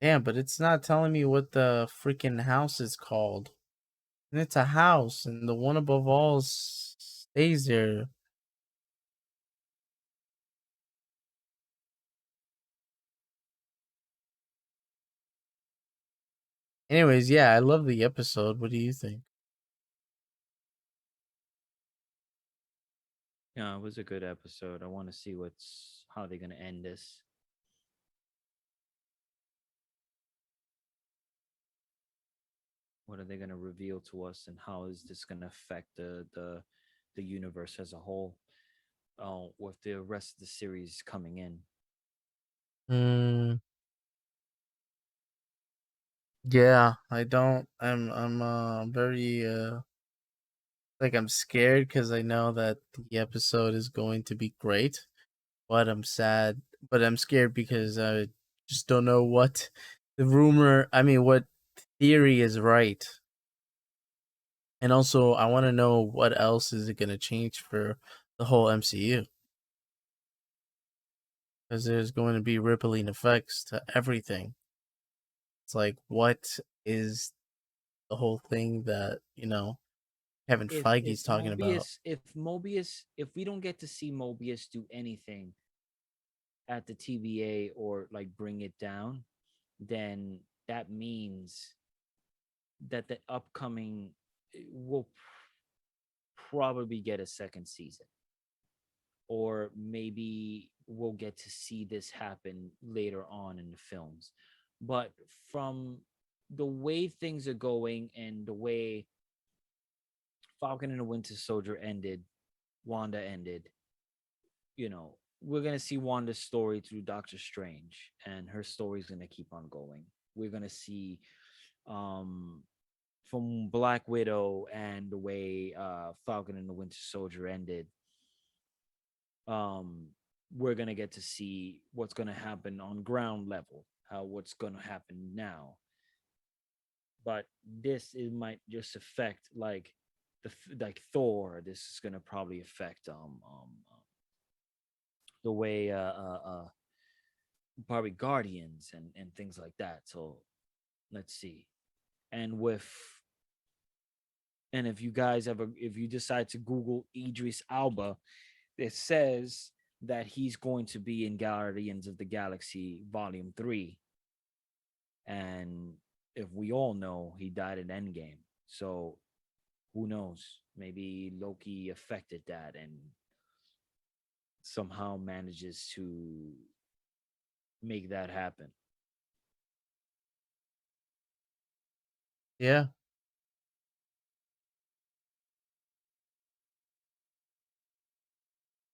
Damn, but it's not telling me what the freaking house is called. And it's a house, and the one above all stays there. Anyways, yeah, I love the episode. What do you think? Yeah, it was a good episode. I want to see what's how they're gonna end this. What are they gonna reveal to us, and how is this gonna affect the universe as a whole? With the rest of the series coming in. Hmm. Yeah, I don't. I'm very like I'm scared because I know that the episode is going to be great, but I'm sad. But I'm scared because I just don't know what the rumor. I mean, what theory is right, and also I want to know what else is it going to change for the whole MCU because there's going to be rippling effects to everything. It's like what is the whole thing that Kevin If Feige's talking about? if we don't get to see Mobius do anything at the TVA or like bring it down, then that means that the upcoming will probably get a second season, or maybe we'll get to see this happen later on in the films. But from the way things are going and the way Falcon and the Winter Soldier ended, Wanda ended, we're gonna see Wanda's story through Doctor Strange, and her story's gonna keep on going. We're gonna see um from Black Widow and the way Falcon and the Winter Soldier ended. um we're gonna get to see what's gonna happen on ground level, how what's gonna happen now. But this, it might just affect like like Thor. This is gonna probably affect the way probably Guardians and things like that. So let's see. And with and if you guys ever, if you decide to Google Idris Alba, it says that he's going to be in Guardians of the Galaxy Volume 3. And if we all know, he died in Endgame. So who knows? Maybe Loki affected that and somehow manages to make that happen. Yeah,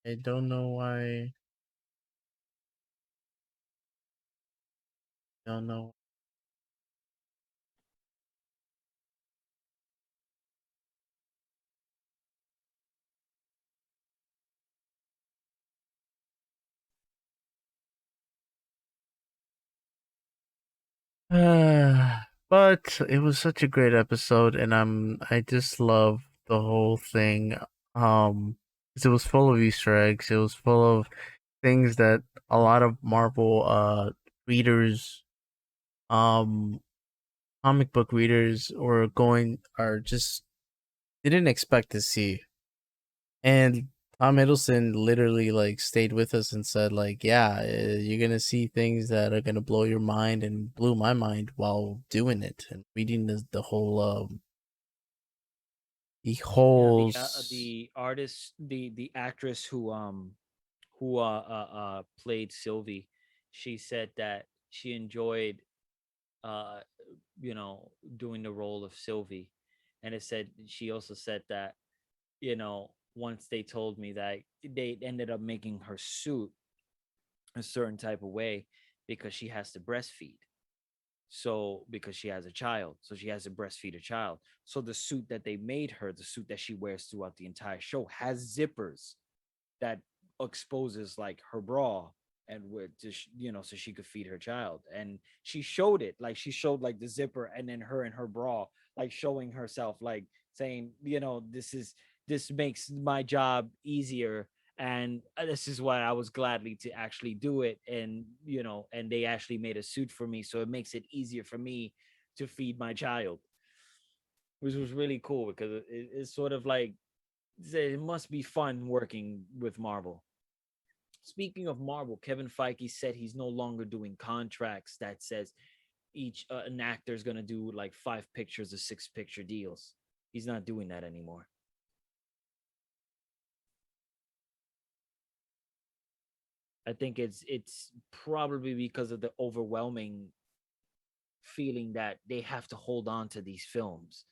I don't know why. Don't know. But it was such a great episode, and I just love the whole thing. 'Cause it was full of Easter eggs. It was full of things that a lot of Marvel readers, um, comic book readers, are just didn't expect to see. And Tom Hiddleston literally like stayed with us and said like, "Yeah, you're gonna see things that are gonna blow your mind," and blew my mind while doing it and reading the Yeah, whole the artist, the actress who played Sylvie, she said that she enjoyed uh you know, doing the role of Sylvie. And it said, she also said that, you know, once they told me that they ended up making her suit a certain type of way because she has to breastfeed. So because she has a child, so she has to breastfeed a child. So the suit that they made her, the suit that she wears throughout the entire show, has zippers that exposes like her bra, and with just, you know, so she could feed her child. And she showed it, like she showed like the zipper and then her and her bra, like showing herself, like saying, you know, this makes my job easier. And this is why I was gladly to actually do it. And you know, and they actually made a suit for me, so it makes it easier for me to feed my child, which was really cool because it's sort of like, it must be fun working with Marvel. Speaking of Marvel, Kevin Feige said he's no longer doing contracts that says each an actor is going to do like 5 pictures or 6 picture deals. He's not doing that anymore. I think it's probably because of the overwhelming feeling that they have to hold on to these films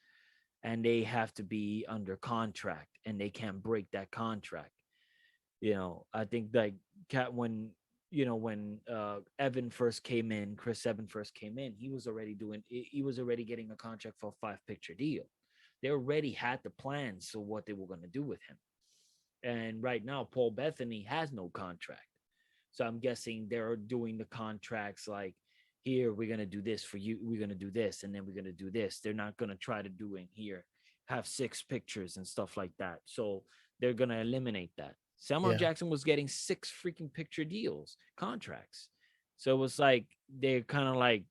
and they have to be under contract and they can't break that contract. You know, I think like cat when, you know, when Evan first came in, Chris Evan first came in, he was already doing, he was already getting a contract for a 5 picture deal. They already had the plans for what they were going to do with him. And right now Paul Bethany has no contract. So I'm guessing they're doing the contracts like, here we're gonna do this for you, we're gonna do this, and then we're gonna do this. They're not gonna try to do in here, have 6 pictures and stuff like that. So they're gonna eliminate that. Samuel yeah. Jackson was getting 6 freaking picture deals, contracts. So it was like they're kind of like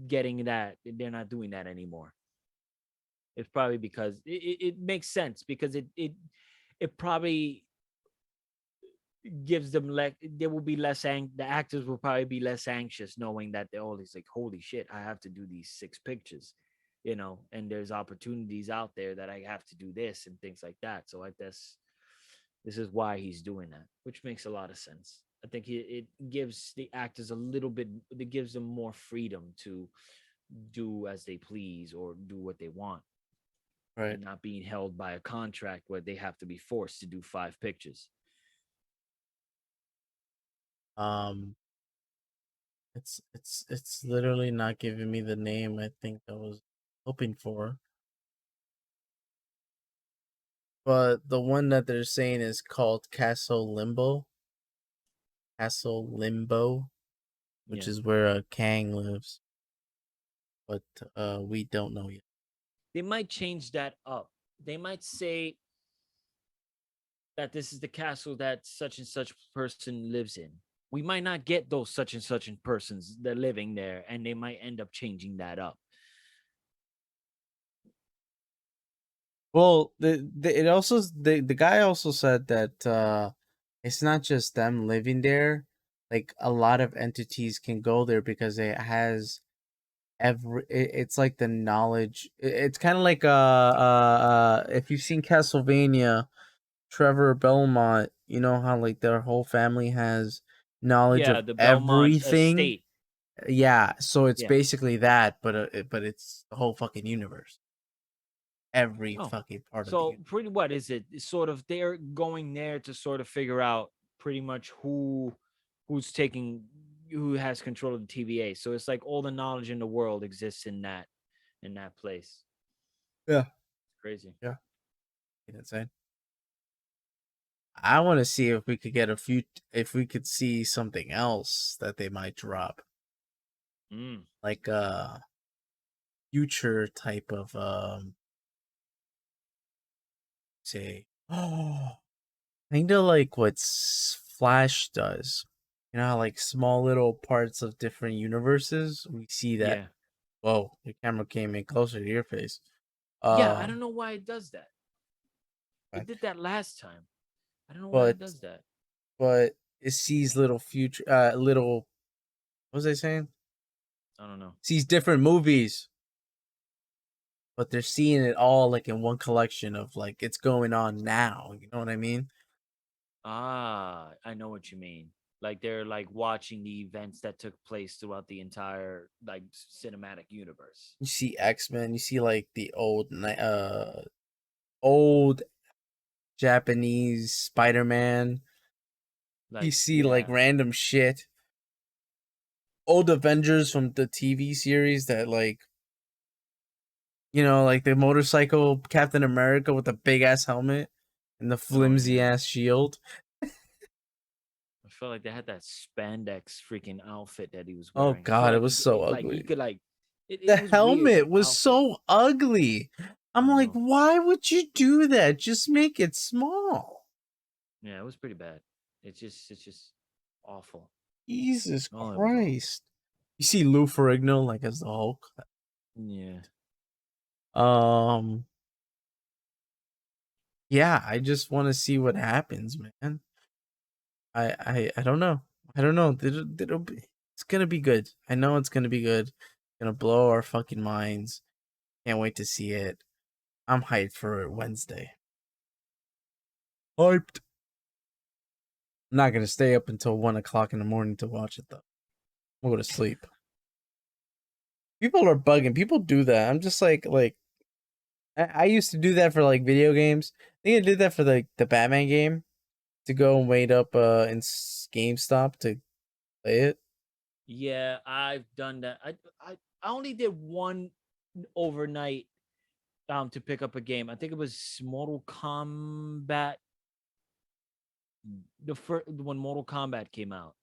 getting that. They're not doing that anymore. It's probably because it makes sense because it probably gives them like, they will be less the actors will probably be less anxious knowing that they're always like, holy shit, I have to do these 6 pictures, you know, and there's opportunities out there that I have to do this and things like that. So I guess this is why he's doing that, which makes a lot of sense. I think it gives the actors a little bit, it gives them more freedom to do as they please or do what they want, Right. and not being held by a contract where they have to be forced to do 5 pictures. Um, it's literally not giving me the name I think I was hoping for. but the one that they're saying is called Castle Limbo, which Yeah. is where Kang lives, but we don't know yet. They might change that up. They might say that this is the castle that such and such person lives in. We might not get those such and such persons that are living there, and they might end up changing that up. Well, the guy also said that it's not just them living there. Like a lot of entities can go there because it has it's like the knowledge. It's kind of like if you've seen Castlevania, Trevor Belmont, you know how like their whole family has knowledge Yeah, of the Belmont everything. estate. Yeah, so it's Yeah. basically that, but it's the whole fucking universe, every Oh, fucking part of the so universe. pretty what is it? It's sort of they're going there to sort of figure out pretty much who's taking who has control of the TVA. So it's like all the knowledge in the world exists in that place. Yeah, It's crazy. yeah, insane. I want to see if we could get if we could see something else that they might drop, Mm. like future type of say, oh, kind of like what Flash does. You know how like small little parts of different universes, we see that. Yeah. Whoa, your camera came in closer to your face. Yeah, I Uh, don't know why it does that. It but did that last time. I don't know why it but does that. but it sees little future little, what was I saying? I don't know. Sees different movies, but they're seeing it all like in one collection of like it's going on now. You know what I mean? Ah, I know what you mean. Like they're like watching the events that took place throughout the entire like cinematic universe. You see X-Men, you see like the old Japanese Spider-Man. You Like, see like yeah. random shit. Old Avengers from the TV series that like, like the motorcycle Captain America with the big ass helmet and the Oh flimsy yeah. ass shield. I felt like they had that spandex freaking outfit that he was Oh wearing. I feel god, it like was so he ugly. could like it The was weird helmet that was outfit. so ugly. I'm I like, know. why would you do that? Just make it small. Yeah, it was pretty bad. It's just awful. Jesus Oh, it was awful. Christ. You see Lou Ferrigno like as the Hulk. Yeah. Um yeah, I just want to see what happens, man. I don't know. I don't know. It's gonna be good. I know it's gonna be good. It's gonna blow our fucking minds. Can't wait to see it. I'm hyped for it Wednesday. Hyped. I'm not gonna stay up until 1 o'clock in the morning to watch it though. I'll go to sleep. People are bugging. People do that. I'm just like I used to do that for like video games. I think I did that for the Batman game to go and wait up in GameStop to play it. Yeah, I've done that. I only did one overnight to pick up a game. I think it was Mortal Kombat, the first when Mortal Kombat came out.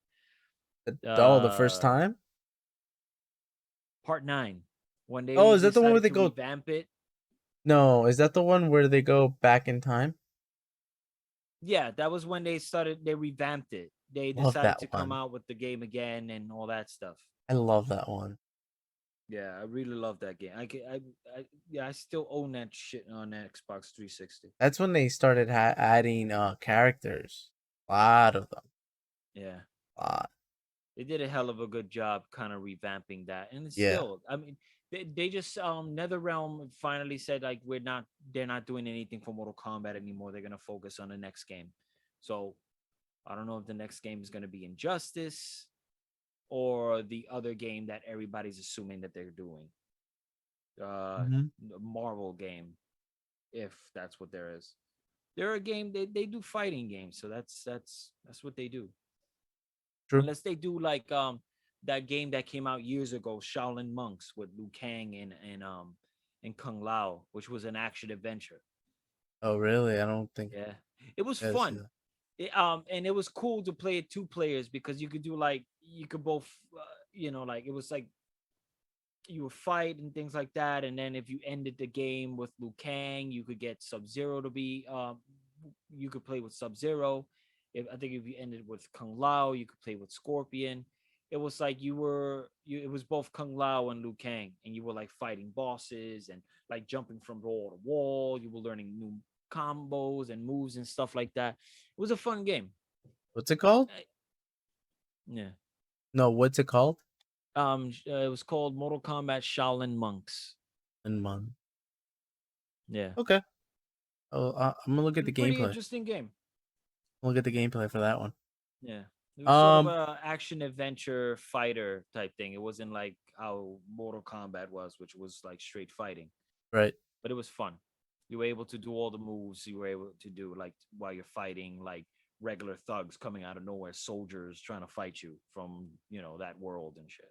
Oh, the first Uh time? Part 9 when Oh, they is that the one where decided they to go? revamp it. No, is that the one where they go back in time? Yeah, that was when they revamped it. They Love decided to that come one. out with the game again and all that stuff. I love that one. Yeah, I really love that game. I yeah, I still own that shit on Xbox 360. That's when they started adding characters. A lot of them. Yeah. A lot. They did a hell of a good job kind of revamping that. And it's Yeah. still, I mean, they just NetherRealm finally said like they're not doing anything for Mortal Kombat anymore. They're gonna focus on the next game. So I don't know if the next game is gonna be Injustice or the other game that everybody's assuming that they're doing. Uh Mm-hmm. Marvel game, if that's what there is. They're a game, they do fighting games, so that's what they do. True. Unless they do like that game that came out years ago, Shaolin Monks with Liu Kang and Kung Lao, which was an action adventure. Oh, really? I don't think Yeah, it was I gotta see fun. that. And it was cool to play it two players because you could do like you could both, like it was like you would fight and things like that. And then if you ended the game with Liu Kang, you could get Sub Zero to be. You could play with Sub Zero. If I think if you ended with Kung Lao, you could play with Scorpion. It was like It was both Kung Lao and Liu Kang, and you were like fighting bosses and like jumping from wall to wall. You were learning new combos and moves and stuff like that. It was a fun game. What's it called? Yeah. No, what's it called? It was called Mortal Kombat Shaolin Monks. In month. Yeah. Okay. Oh, I'm gonna look at the Pretty gameplay. interesting game. Look at the gameplay for that one. Yeah. It was sort of Um, a action adventure fighter type thing. It wasn't like how Mortal Kombat was, which was like straight fighting, right. but it was fun. You were able to do all the moves you were able to do like while you're fighting like regular thugs coming out of nowhere, soldiers trying to fight you from, that world and shit.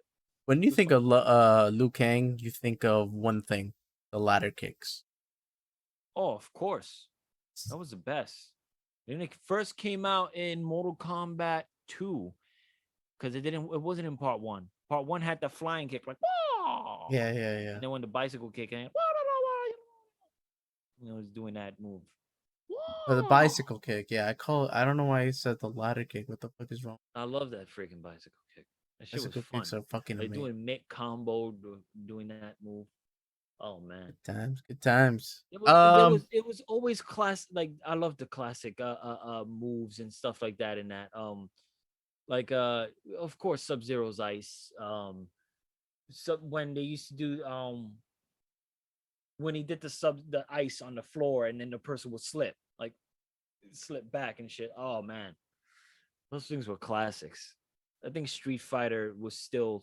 When It you was think fun. of Liu Kang, you think of one thing: the ladder kicks. Oh, of course. That was the best. When it first came out in Mortal Kombat 2, because it wasn't in part one. Part one had the flying kick, like, "Wah!" Yeah, yeah, yeah. And then when the bicycle kick in, was doing that move. Or the Wah! bicycle kick. Yeah, I call it. I don't know why you said the ladder kick. What the fuck is wrong? I love that freaking bicycle kick. That shit was Bicycle fun. kicks are fucking Like amazing. doing mid combo, doing that move. Oh man. Good times. Good times. It was always class. Like I love the classic moves and stuff like that in that. Like of course Sub Zero's ice. So when they used to do when he did the ice on the floor and then the person would slip back and shit. Oh man, those things were classics. I think Street Fighter was still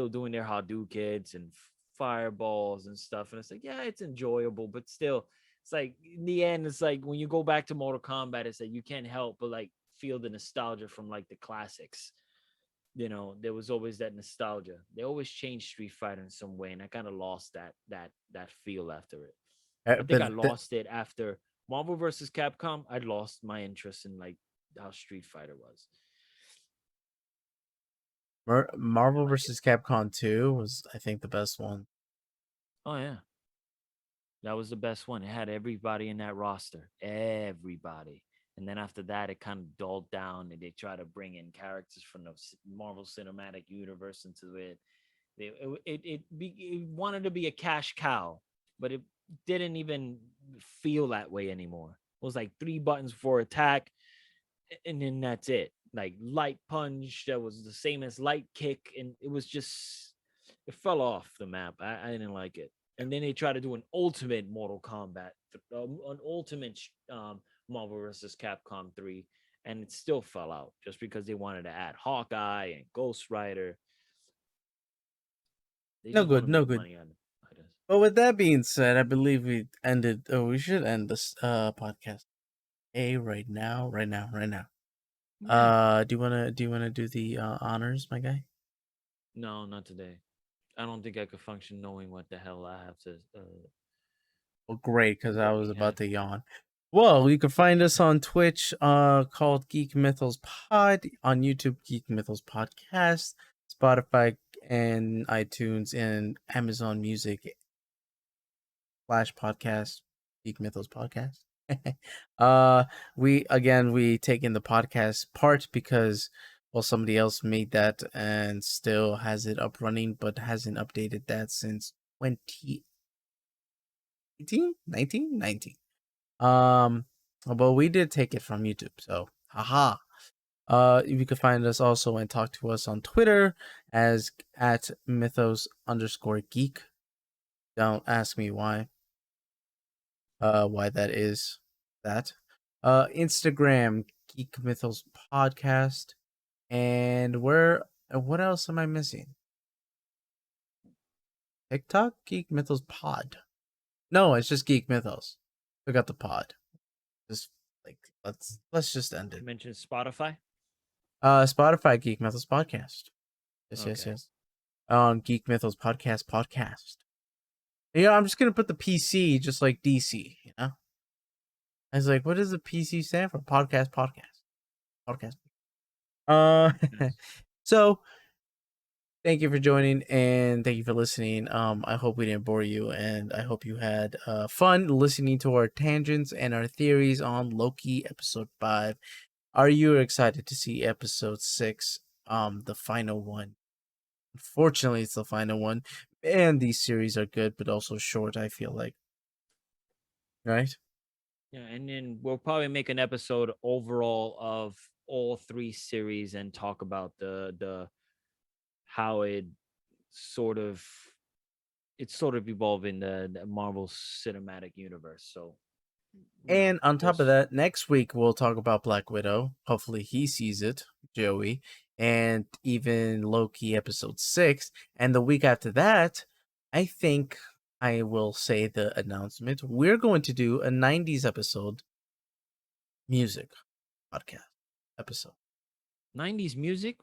doing their Hadoukens and fireballs and stuff, and it's like yeah, it's enjoyable, but still, it's like in the end, it's like when you go back to Mortal Kombat, it's like you can't help but like feel the nostalgia from like the classics. There was always that nostalgia. They always changed Street Fighter in some way, and I kind of lost that feel after it. I think I But lost it after Marvel versus Capcom. I lost my interest in like how Street Fighter was. Marvel Like it. vs. Capcom 2 was, I think, the best one. Oh yeah, that was the best one. It had everybody in that roster, everybody. And then after that, it kind of dulled down, and they try to bring in characters from the Marvel Cinematic Universe into it. It wanted to be a cash cow, but it didn't even feel that way anymore. It was like three buttons for attack, and then that's it. Like light punch that was the same as light kick, and it fell off the map. I didn't like it. And then they tried to do an ultimate Mortal Kombat, an ultimate Marvel vs. Capcom 3, and it still fell out just because they wanted to add Hawkeye and Ghost Rider. They No just want good, to no make good. money on it. But with that being said, I believe we should end this podcast. Right now, right now, right now. Yeah. Do you wanna do the honors, my guy? No, not today. I don't think I could function knowing what the hell I have to Well, great, because I what was we about had. to yawn. Well, you can find us on Twitch, called Geek Mythos Pod, on YouTube, Geek Mythos Podcast, Spotify, and iTunes, and Amazon Music slash podcast, Geek Mythos Podcast. uh, we take in the podcast part because well, somebody else made that and still has it up running, but hasn't updated that since 2018, 19, 19. But we did take it from YouTube, so haha. You can find us also and talk to us on Twitter as at mythos_geek. Don't ask me why that is that. Instagram, Geek Mythos Podcast. And what else am I missing? TikTok, Geek Mythos Pod. No, it's just Geek Mythos. We got the pod. Just like let's just end it. You mentioned Spotify. Spotify, Geek Mythos Podcast. Yes, yes, Okay. yes. On Geek Mythos Podcast. Yeah, I'm just gonna put the PC just like DC, you know? I was like, what does the PC stand for? Podcast. Uh, Yes. so thank you for joining and thank you for listening. I hope we didn't bore you, and I hope you had fun listening to our tangents and our theories on Loki episode 5. Are you excited to see episode 6, the final one? Unfortunately, it's the final one, and these series are good, but also short. I feel like, right? Yeah, and then we'll probably make an episode overall of all three series and talk about the how sort of it's sort of evolving the Marvel Cinematic Universe. So, And on top of just that, next week we'll talk about Black Widow. Hopefully, he sees it, Joey, and even Loki episode 6. And the week after that, I think I will say the announcement. We're going to do a 90s episode music podcast episode. 90s music.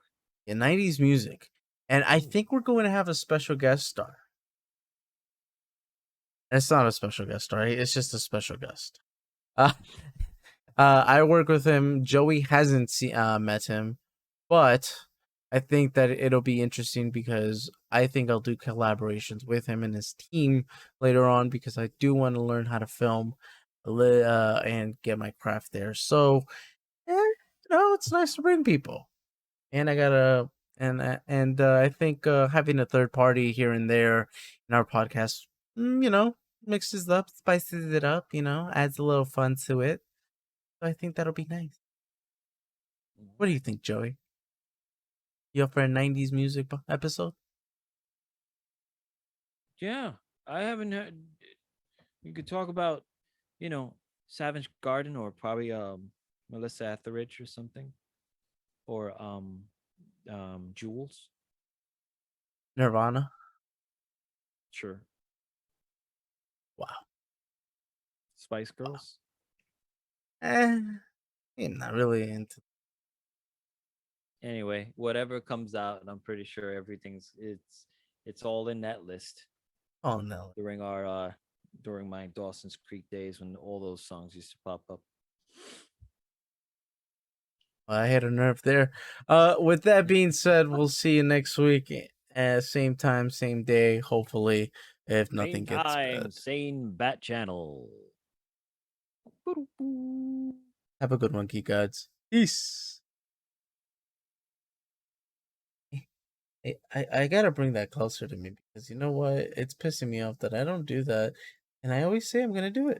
Yeah, 90s music. And I Ooh. think we're going to have a special guest star. It's not a special guest star, it's just a special guest. Uh, I work with him. Joey hasn't met him, but I think that it'll be interesting because I think I'll do collaborations with him and his team later on because I do want to learn how to film and get my craft there. So, it's nice to bring people, and I gotta and I think having a third party here and there in our podcast, mixes it up, spices it up, adds a little fun to it. So I think that'll be nice. What do you think, Joey? You up for a 90s music episode? Yeah, I haven't heard. We could talk about, you know, Savage Garden or probably Melissa Etheridge or something, or Jules. Nirvana? Sure, Wow. Spice Wow. Girls. I'm not really into. Anyway, whatever comes out, I'm pretty sure it's all in that list Oh, no. during during my Dawson's Creek days when all those songs used to pop up. I hit a nerve there. With that being said, we'll see you next week. Same time, same day, hopefully, if Same nothing gets time, bad. same bat channel. Have a good one, Geek Gods. Peace. I gotta bring that closer to me because you know what? It's pissing me off that I don't do that. And I always say I'm gonna do it.